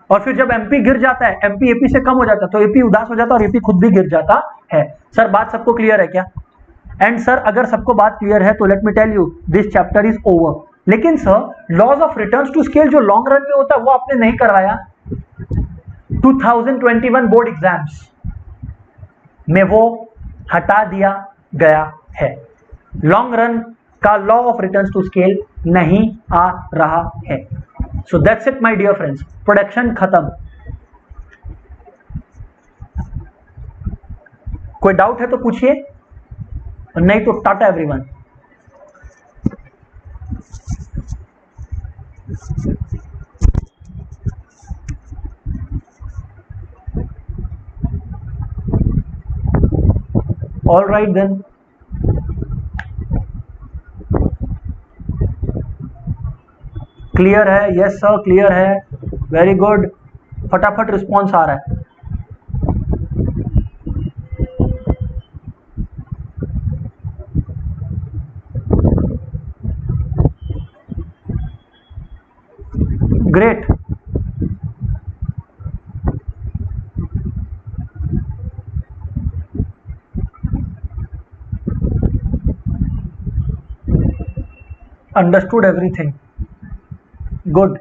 और फिर जब एमपी गिर जाता है, एमपी एपी से कम हो जाता है, तो एपी उदास हो जाता है और एपी खुद भी गिर जाता है। सर बात सबको क्लियर है क्या? एंड सर अगर सबको बात क्लियर है तो let me tell you this chapter is over. लेकिन sir laws of returns to scale जो लॉन्ग रन में होता है वो आपने नहीं करवाया 2021 बोर्ड एग्जाम्स में, वो हटा दिया गया है। लॉन्ग रन का law of returns to scale नहीं आ रहा है। So that's it my dear friends, production खत्म। कोई डाउट है तो पूछिए, नहीं तो tata everyone. All right then, clear है? यस सर क्लियर है, वेरी गुड, फटाफट रिस्पॉन्स आ रहा है। ग्रेट। Understood everything, good.